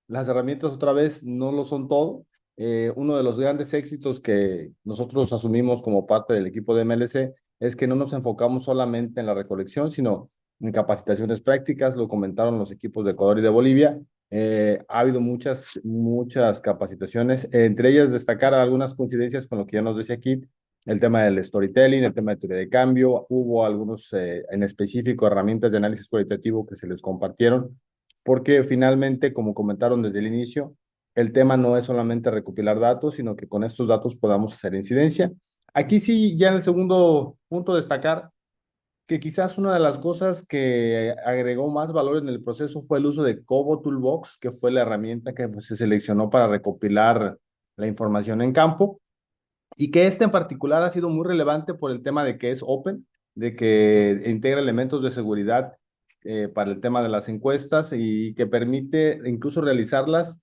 las herramientas otra vez no lo son todo. Uno de los grandes éxitos que nosotros asumimos como parte del equipo de MLC es que no nos enfocamos solamente en la recolección, sino en capacitaciones prácticas, lo comentaron los equipos de Ecuador y de Bolivia. Ha habido muchas capacitaciones, entre ellas destacar algunas coincidencias con lo que ya nos decía Kit, el tema del storytelling, el tema de teoría de cambio, hubo algunos en específico herramientas de análisis cualitativo que se les compartieron porque finalmente, como comentaron desde el inicio, el tema no es solamente recopilar datos, sino que con estos datos podamos hacer incidencia. Aquí sí, ya en el segundo punto, destacar que quizás una de las cosas que agregó más valor en el proceso fue el uso de Cobo Toolbox, que fue la herramienta que pues, se seleccionó para recopilar la información en campo y que este en particular ha sido muy relevante por el tema de que es open, de que integra elementos de seguridad para el tema de las encuestas y que permite incluso realizarlas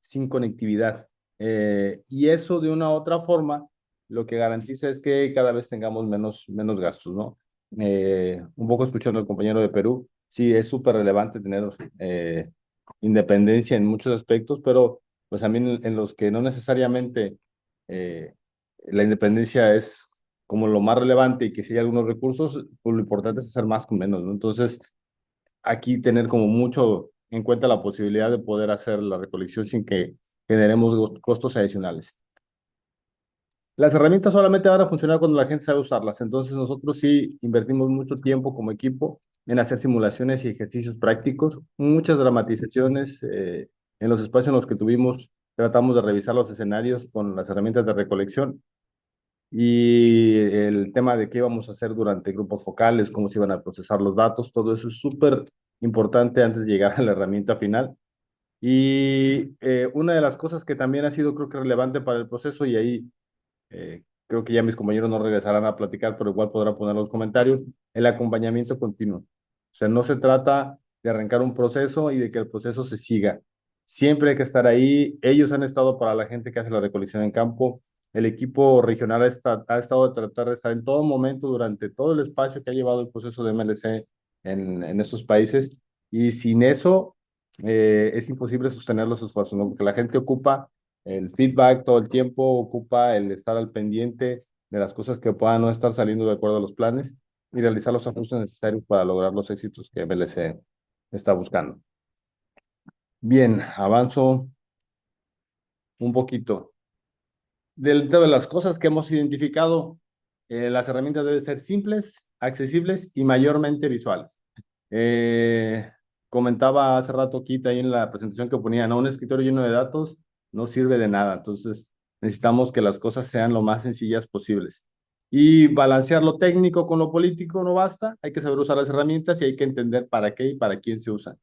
sin conectividad. Y eso de una u otra forma lo que garantiza es que cada vez tengamos menos gastos, ¿no? Un poco escuchando al compañero de Perú, sí, es súper relevante tener independencia en muchos aspectos, pero pues también en los que no necesariamente eh, la independencia es como lo más relevante y que si hay algunos recursos, pues lo importante es hacer más con menos, ¿no? Entonces, aquí tener como mucho en cuenta la posibilidad de poder hacer la recolección sin que generemos costos adicionales. Las herramientas solamente van a funcionar cuando la gente sabe usarlas, entonces nosotros sí invertimos mucho tiempo como equipo en hacer simulaciones y ejercicios prácticos, muchas dramatizaciones en los espacios en los que tuvimos, tratamos de revisar los escenarios con las herramientas de recolección y el tema de qué íbamos a hacer durante grupos focales, cómo se iban a procesar los datos, todo eso es súper importante antes de llegar a la herramienta final. Y una de las cosas que también ha sido creo que relevante para el proceso y ahí creo que ya mis compañeros no regresarán a platicar, pero igual podrán poner los comentarios, el acompañamiento continuo. O sea, no se trata de arrancar un proceso y de que el proceso se siga. Siempre hay que estar ahí. Ellos han estado para la gente que hace la recolección en campo. El equipo regional ha estado de tratar de estar en todo momento durante todo el espacio que ha llevado el proceso de MLC en estos países. Y sin eso es imposible sostener los esfuerzos, ¿no? Porque la gente ocupa el feedback todo el tiempo, ocupa el estar al pendiente de las cosas que puedan no estar saliendo de acuerdo a los planes y realizar los ajustes necesarios para lograr los éxitos que MLC está buscando. Bien, avanzo un poquito. Dentro de las cosas que hemos identificado, las herramientas deben ser simples, accesibles y mayormente visuales. Comentaba hace rato Kita ahí en la presentación que ponía, ¿no? Un escritorio lleno de datos no sirve de nada. Entonces, necesitamos que las cosas sean lo más sencillas posibles. Y balancear lo técnico con lo político no basta. Hay que saber usar las herramientas y hay que entender para qué y para quién se usan.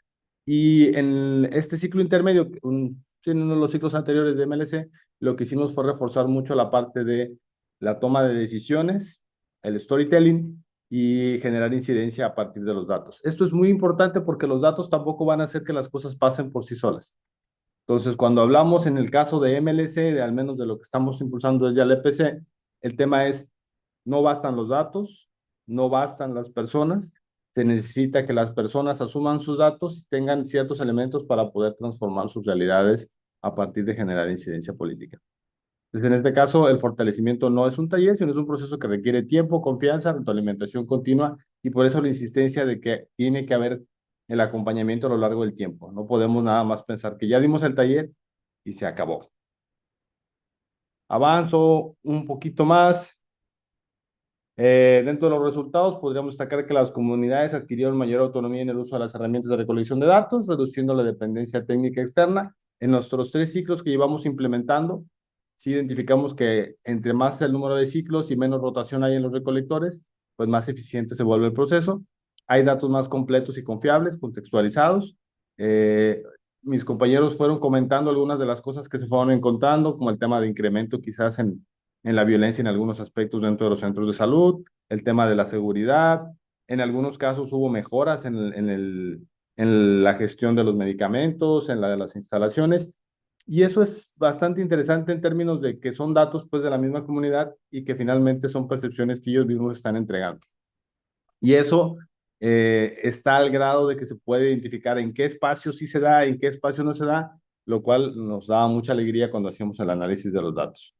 Y en este ciclo intermedio, en uno de los ciclos anteriores de MLC, lo que hicimos fue reforzar mucho la parte de la toma de decisiones, el storytelling y generar incidencia a partir de los datos. Esto es muy importante porque los datos tampoco van a hacer que las cosas pasen por sí solas. Entonces, cuando hablamos en el caso de MLC, de al menos de lo que estamos impulsando desde el EPC, el tema es, no bastan los datos, no bastan las personas, se necesita que las personas asuman sus datos y tengan ciertos elementos para poder transformar sus realidades a partir de generar incidencia política. Entonces, en este caso, el fortalecimiento no es un taller, sino es un proceso que requiere tiempo, confianza, retroalimentación continua y por eso la insistencia de que tiene que haber el acompañamiento a lo largo del tiempo. No podemos nada más pensar que ya dimos el taller y se acabó. Avanzo un poquito más. Dentro de los resultados, podríamos destacar que las comunidades adquirieron mayor autonomía en el uso de las herramientas de recolección de datos, reduciendo la dependencia técnica externa. En nuestros 3 ciclos que llevamos implementando, sí identificamos que entre más el número de ciclos y menos rotación hay en los recolectores, pues más eficiente se vuelve el proceso. Hay datos más completos y confiables, contextualizados. Eh, Mis compañeros fueron comentando algunas de las cosas que se fueron encontrando, como el tema de incremento quizás en la violencia en algunos aspectos dentro de los centros de salud, el tema de la seguridad. En algunos casos hubo mejoras en la gestión de los medicamentos, en la de las instalaciones. Y eso es bastante interesante en términos de que son datos pues, de la misma comunidad y que finalmente son percepciones que ellos mismos están entregando. Y eso está al grado de que se puede identificar en qué espacio sí se da, en qué espacio no se da, lo cual nos da mucha alegría cuando hacemos el análisis de los datos.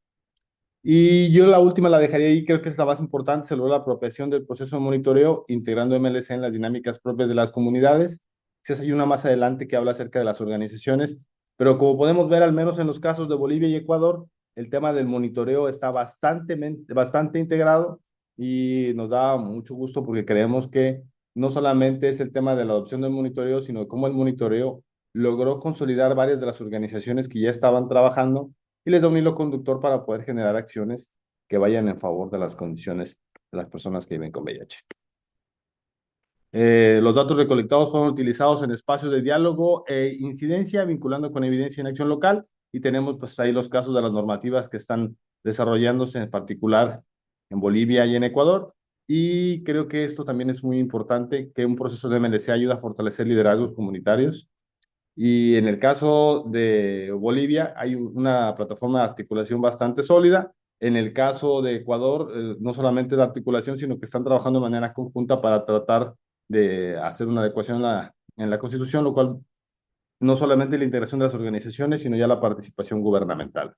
Y yo la última la dejaría ahí, creo que es la más importante, se logra la apropiación del proceso de monitoreo, integrando MLC en las dinámicas propias de las comunidades. Quizás hay una más adelante que habla acerca de las organizaciones, pero como podemos ver, al menos en los casos de Bolivia y Ecuador, el tema del monitoreo está bastante integrado y nos da mucho gusto porque creemos que no solamente es el tema de la adopción del monitoreo, sino cómo el monitoreo logró consolidar varias de las organizaciones que ya estaban trabajando y les da un hilo conductor para poder generar acciones que vayan en favor de las condiciones de las personas que viven con VIH. Los datos recolectados fueron utilizados en espacios de diálogo e incidencia, vinculando con evidencia en acción local, y tenemos pues ahí los casos de las normativas que están desarrollándose, en particular en Bolivia y en Ecuador, y creo que esto también es muy importante, que un proceso de MLC ayuda a fortalecer liderazgos comunitarios, y en el caso de Bolivia hay una plataforma de articulación bastante sólida. En el caso de Ecuador, no solamente de articulación, sino que están trabajando de manera conjunta para tratar de hacer una adecuación en la Constitución, lo cual no solamente la integración de las organizaciones, sino ya la participación gubernamental.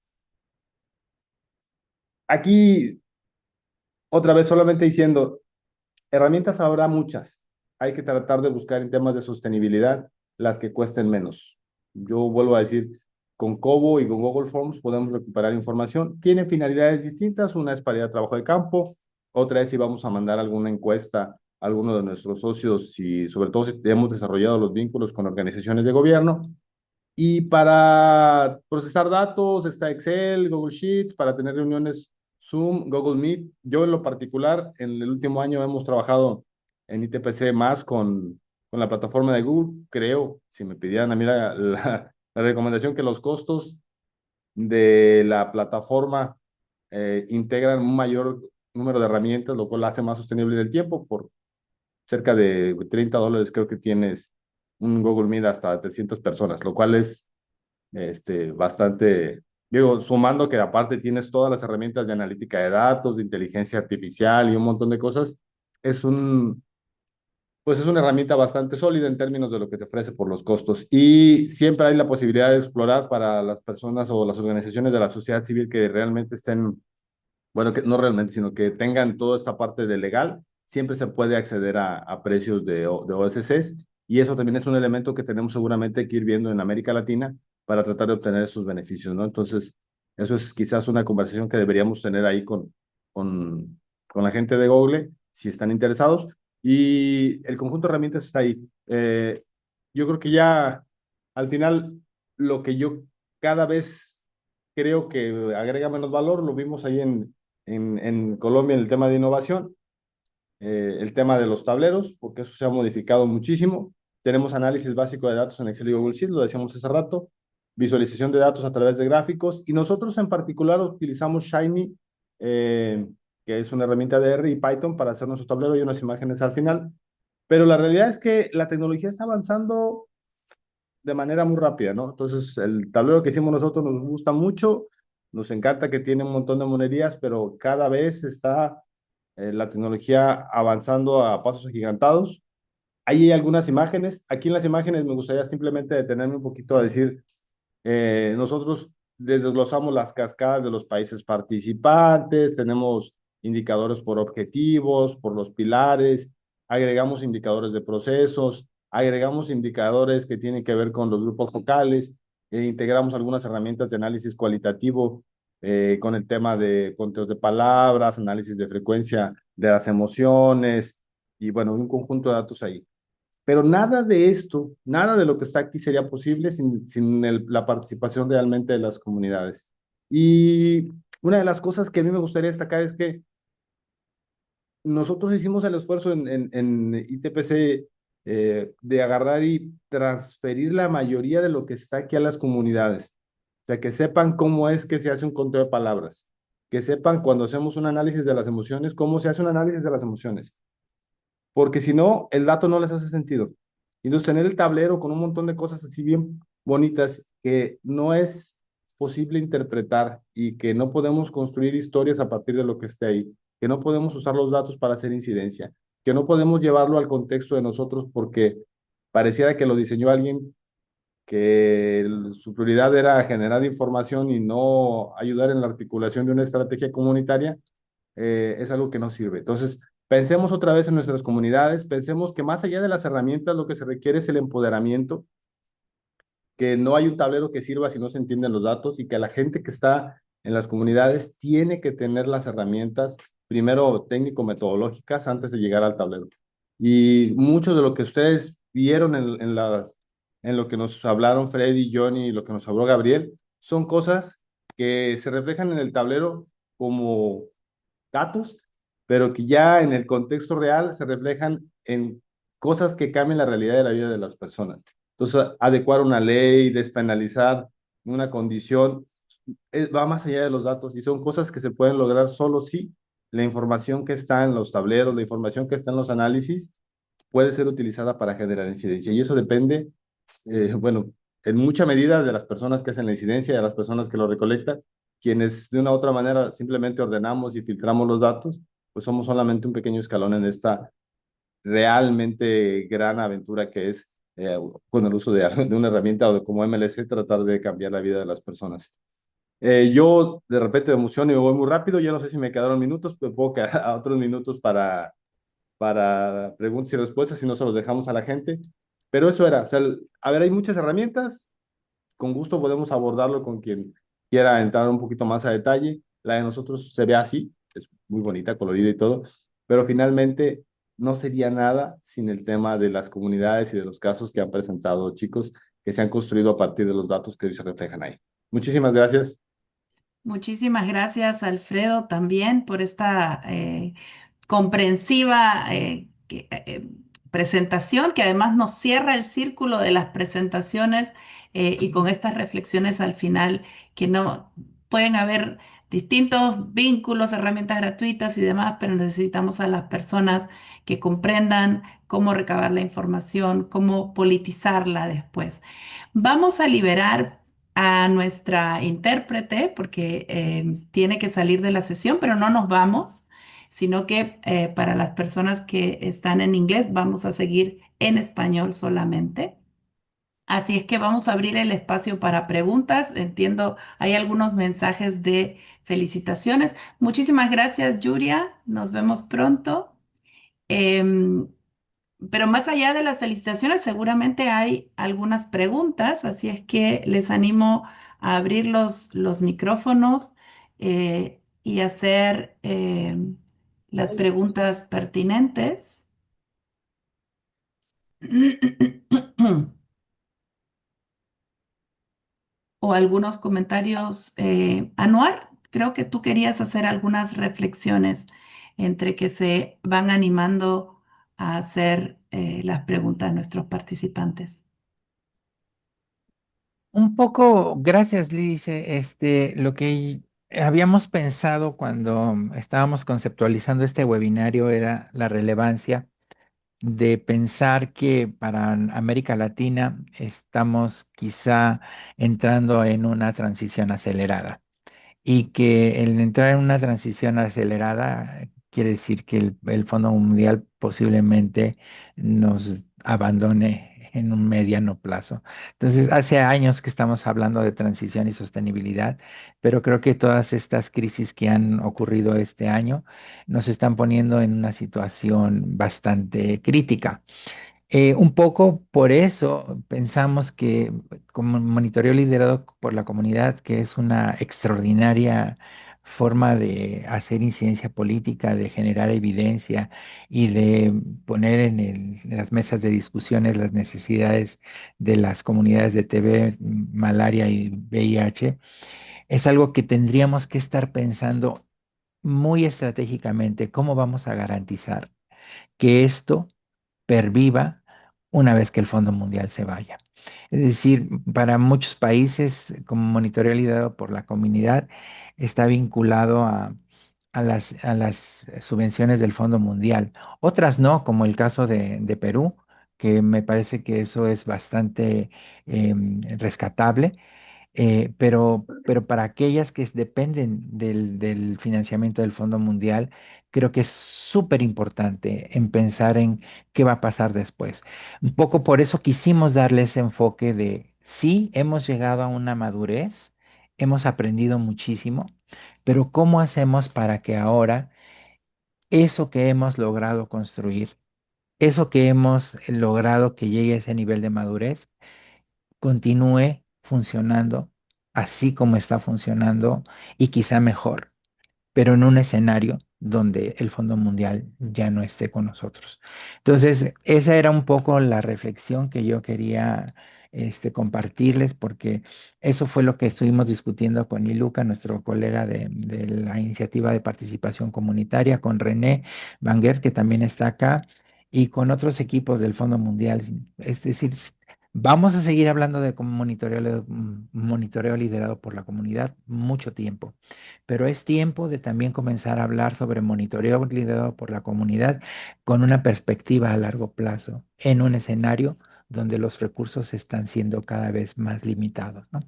Aquí, otra vez, solamente diciendo, herramientas habrá muchas. Hay que tratar de buscar en temas de sostenibilidad las que cuesten menos. Yo vuelvo a decir, con Cobo y con Google Forms podemos recuperar información. Tienen finalidades distintas. Una es para ir a trabajo de campo, otra es si vamos a mandar alguna encuesta a alguno de nuestros socios y sobre todo si hemos desarrollado los vínculos con organizaciones de gobierno. Y para procesar datos está Excel, Google Sheets, para tener reuniones Zoom, Google Meet. Yo en lo particular, en el último año hemos trabajado en ITPC más con la plataforma de Google. Creo, si me pidieran a mí la recomendación, que los costos de la plataforma integran un mayor número de herramientas, lo cual la hace más sostenible en el tiempo. Por cerca de $30 creo que tienes un Google Meet hasta 300 personas, lo cual es bastante, digo, sumando que aparte tienes todas las herramientas de analítica de datos, de inteligencia artificial y un montón de cosas, es pues es una herramienta bastante sólida en términos de lo que te ofrece por los costos. Y siempre hay la posibilidad de explorar para las personas o las organizaciones de la sociedad civil que realmente estén, bueno, que no realmente, sino que tengan toda esta parte de legal, siempre se puede acceder a precios de OSCs, y eso también es un elemento que tenemos seguramente que ir viendo en América Latina para tratar de obtener esos beneficios, ¿no? Entonces, eso es quizás una conversación que deberíamos tener ahí con la gente de Google, si están interesados, y el conjunto de herramientas está ahí. Yo creo que ya al final lo que yo cada vez creo que agrega menos valor, lo vimos ahí en Colombia en el tema de innovación, el tema de los tableros, porque eso se ha modificado muchísimo. Tenemos análisis básico de datos en Excel y Google Sheets, lo decíamos hace rato, visualización de datos a través de gráficos, y nosotros en particular utilizamos Shiny, que es una herramienta de R y Python para hacer nuestro tablero y unas imágenes al final. Pero la realidad es que la tecnología está avanzando de manera muy rápida, ¿no? Entonces, el tablero que hicimos nosotros nos gusta mucho, nos encanta que tiene un montón de monerías, pero cada vez está la tecnología avanzando a pasos agigantados. Ahí hay algunas imágenes. Aquí en las imágenes me gustaría simplemente detenerme un poquito a decir, nosotros desglosamos las cascadas de los países participantes, tenemos indicadores por objetivos, por los pilares, agregamos indicadores de procesos, agregamos indicadores que tienen que ver con los grupos focales, integramos algunas herramientas de análisis cualitativo con el tema de conteos de palabras, análisis de frecuencia de las emociones y bueno, un conjunto de datos ahí. Pero nada de esto, nada de lo que está aquí sería posible sin la participación realmente de las comunidades. Y una de las cosas que a mí me gustaría destacar es que nosotros hicimos el esfuerzo en ITPC de agarrar y transferir la mayoría de lo que está aquí a las comunidades. O sea, que sepan cómo es que se hace un conteo de palabras, que sepan cuando hacemos un análisis de las emociones, cómo se hace un análisis de las emociones, porque si no, el dato no les hace sentido. Entonces, tener el tablero con un montón de cosas así bien bonitas que no es posible interpretar y que no podemos construir historias a partir de lo que esté ahí, que no podemos usar los datos para hacer incidencia, que no podemos llevarlo al contexto de nosotros porque pareciera que lo diseñó alguien que su prioridad era generar información y no ayudar en la articulación de una estrategia comunitaria, es algo que no sirve. Entonces, pensemos otra vez en nuestras comunidades, pensemos que más allá de las herramientas, lo que se requiere es el empoderamiento, que no hay un tablero que sirva si no se entienden los datos y que la gente que está en las comunidades tiene que tener las herramientas, primero técnico-metodológicas, antes de llegar al tablero. Y mucho de lo que ustedes vieron en lo que nos hablaron Freddy, Johnny y lo que nos habló Gabriel, son cosas que se reflejan en el tablero como datos, pero que ya en el contexto real se reflejan en cosas que cambian la realidad de la vida de las personas. Entonces, adecuar una ley, despenalizar una condición, va más allá de los datos y son cosas que se pueden lograr solo si la información que está en los tableros, la información que está en los análisis, puede ser utilizada para generar incidencia. Y eso depende, bueno, en mucha medida de las personas que hacen la incidencia, de las personas que lo recolectan, quienes de una u otra manera simplemente ordenamos y filtramos los datos, pues somos solamente un pequeño escalón en esta realmente gran aventura que es con el uso de una herramienta o de como MLC tratar de cambiar la vida de las personas. Yo de repente me emociono y me voy muy rápido, ya no sé si me quedaron minutos, pero puedo quedar a otros minutos para preguntas y respuestas si no se los dejamos a la gente. Pero eso era, o sea, a ver, hay muchas herramientas, con gusto podemos abordarlo con quien quiera entrar un poquito más a detalle. La de nosotros se ve así, es muy bonita, colorida y todo, pero finalmente no sería nada sin el tema de las comunidades y de los casos que han presentado chicos que se han construido a partir de los datos que hoy se reflejan ahí. Muchísimas gracias. Muchísimas gracias, Alfredo, también por esta comprensiva presentación, que además nos cierra el círculo de las presentaciones y con estas reflexiones al final, que no pueden haber distintos vínculos, herramientas gratuitas y demás, pero necesitamos a las personas que comprendan cómo recabar la información, cómo politizarla después. Vamos a liberar a nuestra intérprete porque tiene que salir de la sesión, pero no nos vamos, sino que para las personas que están en inglés vamos a seguir en español solamente. Así es que vamos a abrir el espacio para preguntas. Entiendo, hay algunos mensajes de felicitaciones. Muchísimas gracias, Yuria. Nos vemos pronto. Em, pero más allá de las felicitaciones, seguramente hay algunas preguntas, así es que les animo a abrir los micrófonos y hacer las preguntas pertinentes. O algunos comentarios. Anuar, creo que tú querías hacer algunas reflexiones entre que se van animando a hacer las preguntas a nuestros participantes. Un poco, gracias, Liz. Lo que habíamos pensado cuando estábamos conceptualizando este webinario era la relevancia de pensar que para América Latina estamos quizá entrando en una transición acelerada y que el entrar en una transición acelerada quiere decir que el Fondo Mundial posiblemente nos abandone en un mediano plazo. Entonces, hace años que estamos hablando de transición y sostenibilidad, pero creo que todas estas crisis que han ocurrido este año nos están poniendo en una situación bastante crítica. Un poco por eso pensamos que como monitoreo liderado por la comunidad, que es una extraordinaria forma de hacer incidencia política, de generar evidencia y de poner en las mesas de discusiones las necesidades de las comunidades de TB, malaria y VIH, es algo que tendríamos que estar pensando muy estratégicamente, cómo vamos a garantizar que esto perviva una vez que el Fondo Mundial se vaya. Es decir, para muchos países, como monitoreo liderado por la comunidad, está vinculado a las subvenciones del Fondo Mundial. Otras no, como el caso de Perú, que me parece que eso es bastante rescatable, pero para aquellas que dependen del financiamiento del Fondo Mundial, creo que es súper importante en pensar en qué va a pasar después. Un poco por eso quisimos darle ese enfoque de, sí, hemos llegado a una madurez, hemos aprendido muchísimo, pero ¿cómo hacemos para que ahora eso que hemos logrado construir, eso que hemos logrado que llegue a ese nivel de madurez, continúe funcionando así como está funcionando y quizá mejor, pero en un escenario donde el Fondo Mundial ya no esté con nosotros? Entonces, esa era un poco la reflexión que yo quería compartirles, porque eso fue lo que estuvimos discutiendo con Iluca, nuestro colega de la iniciativa de participación comunitaria, con René Banguer, que también está acá, y con otros equipos del Fondo Mundial. Es decir, vamos a seguir hablando de monitoreo liderado por la comunidad mucho tiempo, pero es tiempo de también comenzar a hablar sobre monitoreo liderado por la comunidad con una perspectiva a largo plazo, en un escenario donde los recursos están siendo cada vez más limitados, ¿no?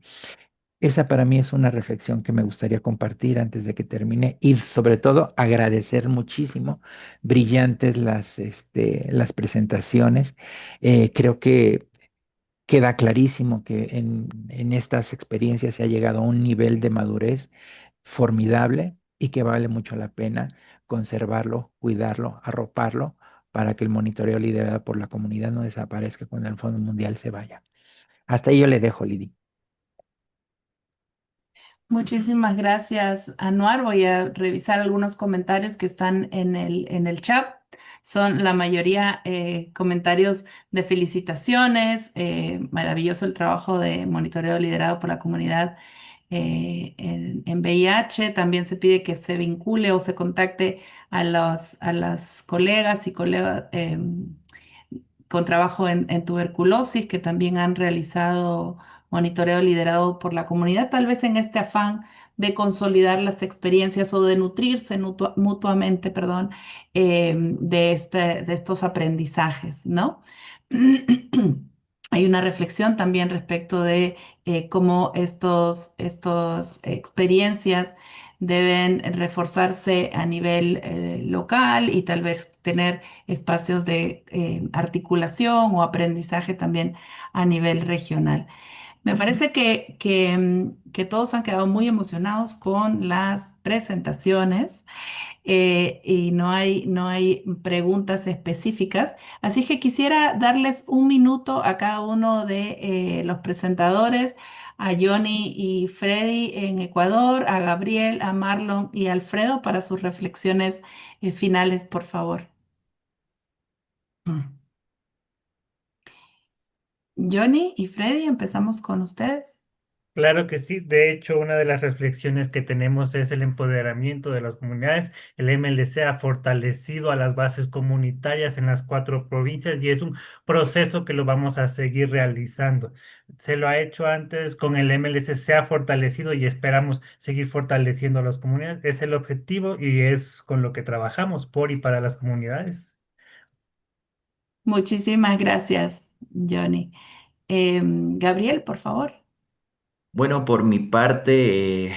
Esa para mí es una reflexión que me gustaría compartir antes de que termine y sobre todo agradecer muchísimo, brillantes las presentaciones. Creo que queda clarísimo que en estas experiencias se ha llegado a un nivel de madurez formidable y que vale mucho la pena conservarlo, cuidarlo, arroparlo para que el monitoreo liderado por la comunidad no desaparezca cuando el Fondo Mundial se vaya. Hasta ahí yo le dejo, Lidi. Muchísimas gracias, Anuar. Voy a revisar algunos comentarios que están en el chat. Son la mayoría comentarios de felicitaciones. Maravilloso el trabajo de monitoreo liderado por la comunidad en VIH. También se pide que se vincule o se contacte a las colegas y colegas con trabajo en tuberculosis que también han realizado monitoreo liderado por la comunidad, tal vez en este afán de consolidar las experiencias o de nutrirse mutuamente, perdón, de estos aprendizajes, ¿no? Hay una reflexión también respecto de cómo estas experiencias deben reforzarse a nivel local y tal vez tener espacios de articulación o aprendizaje también a nivel regional. Me parece que todos han quedado muy emocionados con las presentaciones y no hay preguntas específicas. Así que quisiera darles un minuto a cada uno de los presentadores, a Johnny y Freddy en Ecuador, a Gabriel, a Marlon y a Alfredo para sus reflexiones finales, por favor. Johnny y Freddy, empezamos con ustedes. Claro que sí. De hecho, una de las reflexiones que tenemos es el empoderamiento de las comunidades. El MLC ha fortalecido a las bases comunitarias en las 4 provincias y es un proceso que lo vamos a seguir realizando. Se lo ha hecho antes con el MLC, se ha fortalecido y esperamos seguir fortaleciendo a las comunidades. Es el objetivo y es con lo que trabajamos por y para las comunidades. Muchísimas gracias, Johnny. Gabriel, por favor. Bueno, por mi parte,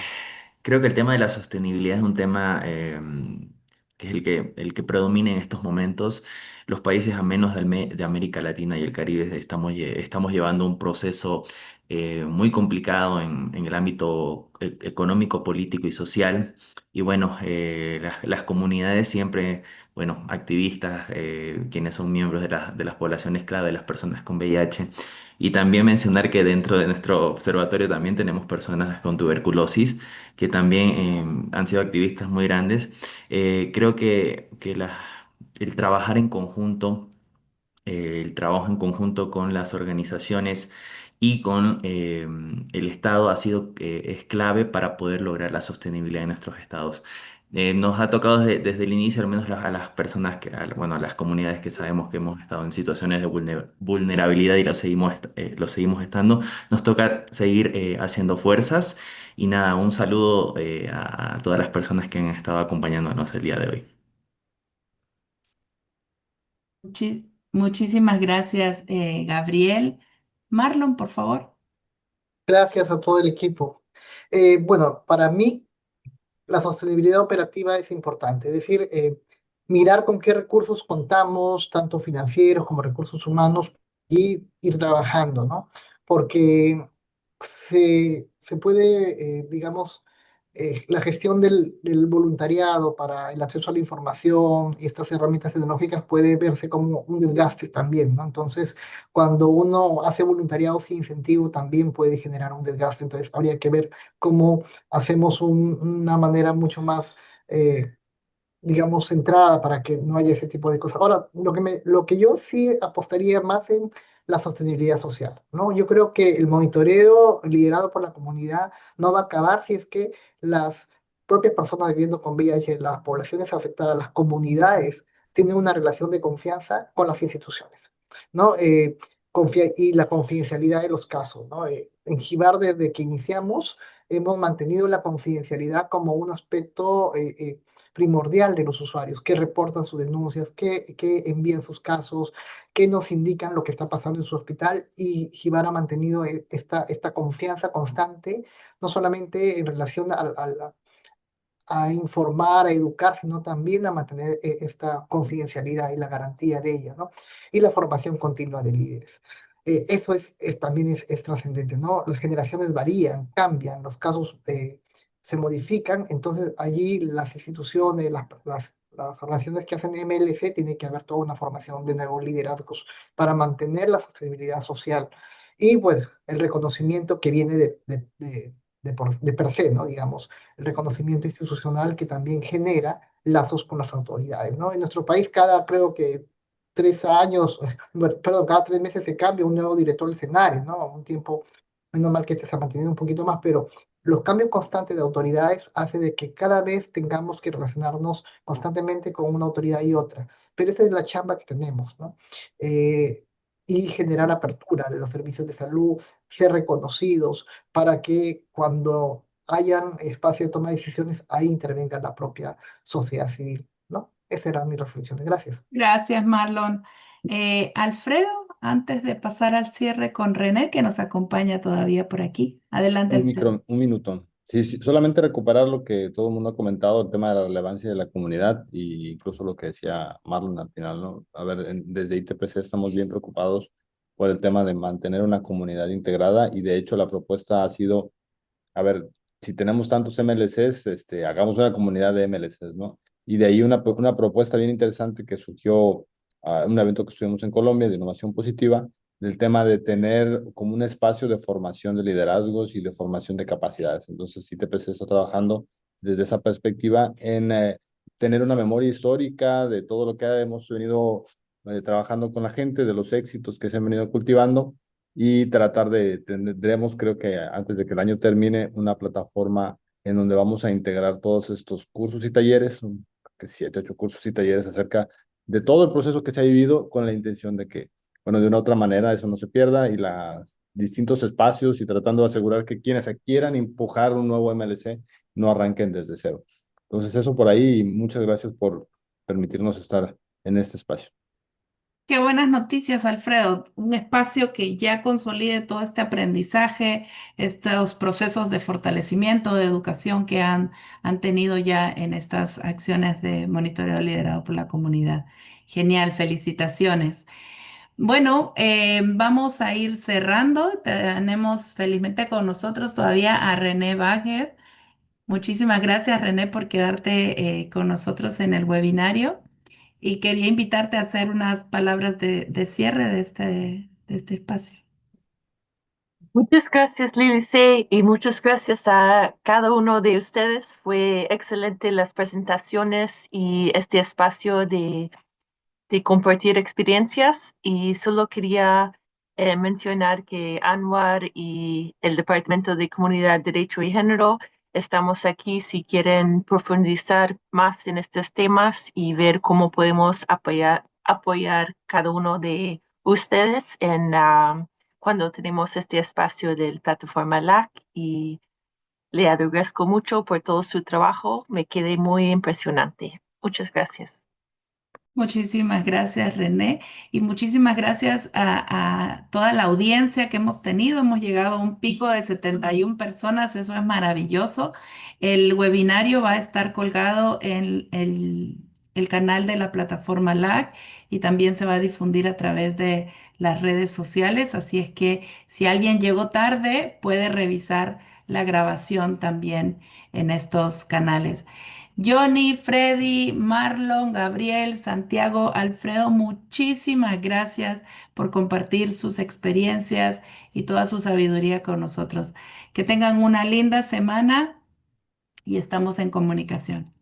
creo que el tema de la sostenibilidad es un tema que es el que predomina en estos momentos. Los países a menos de América Latina y el Caribe estamos llevando un proceso muy complicado en el ámbito económico, político y social. Y bueno, las comunidades siempre, bueno, activistas, quienes son miembros de las poblaciones clave, de las personas con VIH. Y también mencionar que dentro de nuestro observatorio también tenemos personas con tuberculosis que también han sido activistas muy grandes. Creo que el trabajar en conjunto, el trabajo en conjunto con las organizaciones y con el Estado es clave para poder lograr la sostenibilidad de nuestros estados. Nos ha tocado desde el inicio, al menos a las personas bueno, a las comunidades que sabemos que hemos estado en situaciones de vulnerabilidad y lo seguimos estando, nos toca seguir haciendo fuerzas y nada, un saludo a todas las personas que han estado acompañándonos el día de hoy. Muchísimas gracias, Gabriel. Marlon, por favor. Gracias a todo el equipo. Bueno, para mí la sostenibilidad operativa es importante, es decir, mirar con qué recursos contamos, tanto financieros como recursos humanos, y ir trabajando, ¿no? Porque se puede, digamos, la gestión del voluntariado para el acceso a la información y estas herramientas tecnológicas puede verse como un desgaste también, ¿no? Entonces, cuando uno hace voluntariado sin incentivo, también puede generar un desgaste. Entonces, habría que ver cómo hacemos una manera mucho más, digamos, centrada para que no haya ese tipo de cosas. Ahora, lo que yo sí apostaría más en la sostenibilidad social, ¿no? Yo creo que el monitoreo liderado por la comunidad no va a acabar si es que las propias personas viviendo con VIH, las poblaciones afectadas, las comunidades, tienen una relación de confianza con las instituciones, ¿no? Y la confidencialidad de los casos, ¿no? En Gibar, desde que iniciamos, hemos mantenido la confidencialidad como un aspecto primordial de los usuarios, que reportan sus denuncias, que envían sus casos, que nos indican lo que está pasando en su hospital, y Gibar ha mantenido esta confianza constante, no solamente en relación a informar, a educar, sino también a mantener esta confidencialidad y la garantía de ella, ¿no? Y la formación continua de líderes. Eso también es trascendente, ¿no? Las generaciones varían, cambian, los casos se modifican, entonces allí las instituciones, las organizaciones que hacen MLC, tiene que haber toda una formación de nuevos liderazgos para mantener la sostenibilidad social y pues el reconocimiento que viene de per se, ¿no? Digamos, el reconocimiento institucional que también genera lazos con las autoridades, ¿no? En nuestro país creo que 3 años, bueno, perdón, cada 3 meses se cambia un nuevo director del escenario, ¿no? Un tiempo, menos mal que este se ha mantenido un poquito más, pero los cambios constantes de autoridades hacen de que cada vez tengamos que relacionarnos constantemente con una autoridad y otra. Pero esa es la chamba que tenemos, ¿no? Y generar apertura de los servicios de salud, ser reconocidos para que cuando hayan espacio de toma de decisiones, ahí intervenga la propia sociedad civil, ¿no? Esas eran mis reflexiones. Gracias. Gracias, Marlon. Alfredo, antes de pasar al cierre con René, que nos acompaña todavía por aquí. Adelante, Alfredo. Un minuto. Sí, sí, solamente recuperar lo que todo el mundo ha comentado, el tema de la relevancia de la comunidad e incluso lo que decía Marlon al final, ¿no? A ver, desde ITPC estamos bien preocupados por el tema de mantener una comunidad integrada y de hecho la propuesta ha sido, a ver, si tenemos tantos MLCs, hagamos una comunidad de MLCs, ¿no? Y de ahí una propuesta bien interesante que surgió a un evento que estuvimos en Colombia de innovación positiva, del tema de tener como un espacio de formación de liderazgos y de formación de capacidades. Entonces, ITPC está trabajando desde esa perspectiva en tener una memoria histórica de todo lo que hemos venido trabajando con la gente, de los éxitos que se han venido cultivando y tratar tendremos, creo que antes de que el año termine, una plataforma en donde vamos a integrar todos estos cursos y talleres, que 7, 8 cursos y talleres acerca de todo el proceso que se ha vivido con la intención de que, bueno, de una u otra manera eso no se pierda y los distintos espacios y tratando de asegurar que quienes quieran empujar un nuevo MLC no arranquen desde cero. Entonces eso por ahí y muchas gracias por permitirnos estar en este espacio. Qué buenas noticias, Alfredo. Un espacio que ya consolide todo este aprendizaje, estos procesos de fortalecimiento, de educación que han tenido ya en estas acciones de monitoreo liderado por la comunidad. Genial, felicitaciones. Bueno, vamos a ir cerrando. Tenemos felizmente con nosotros todavía a René Wagner. Muchísimas gracias, René, por quedarte con nosotros en el webinario. Y quería invitarte a hacer unas palabras de cierre de este espacio. Muchas gracias, Lili C. Y muchas gracias a cada uno de ustedes. Fue excelente las presentaciones y este espacio de compartir experiencias. Y solo quería mencionar que Anwar y el Departamento de Comunidad, Derecho y Género estamos aquí si quieren profundizar más en estos temas y ver cómo podemos apoyar cada uno de ustedes en cuando tenemos este espacio de la plataforma LAC. Y le agradezco mucho por todo su trabajo. Me quedé muy impresionante. Muchas gracias. Muchísimas gracias, René, y muchísimas gracias a toda la audiencia que hemos tenido. Hemos llegado a un pico de 71 personas, eso es maravilloso. El webinario va a estar colgado en el canal de la plataforma LAC y también se va a difundir a través de las redes sociales, así es que si alguien llegó tarde, puede revisar la grabación también en estos canales. Johnny, Freddy, Marlon, Gabriel, Santiago, Alfredo, muchísimas gracias por compartir sus experiencias y toda su sabiduría con nosotros. Que tengan una linda semana y estamos en comunicación.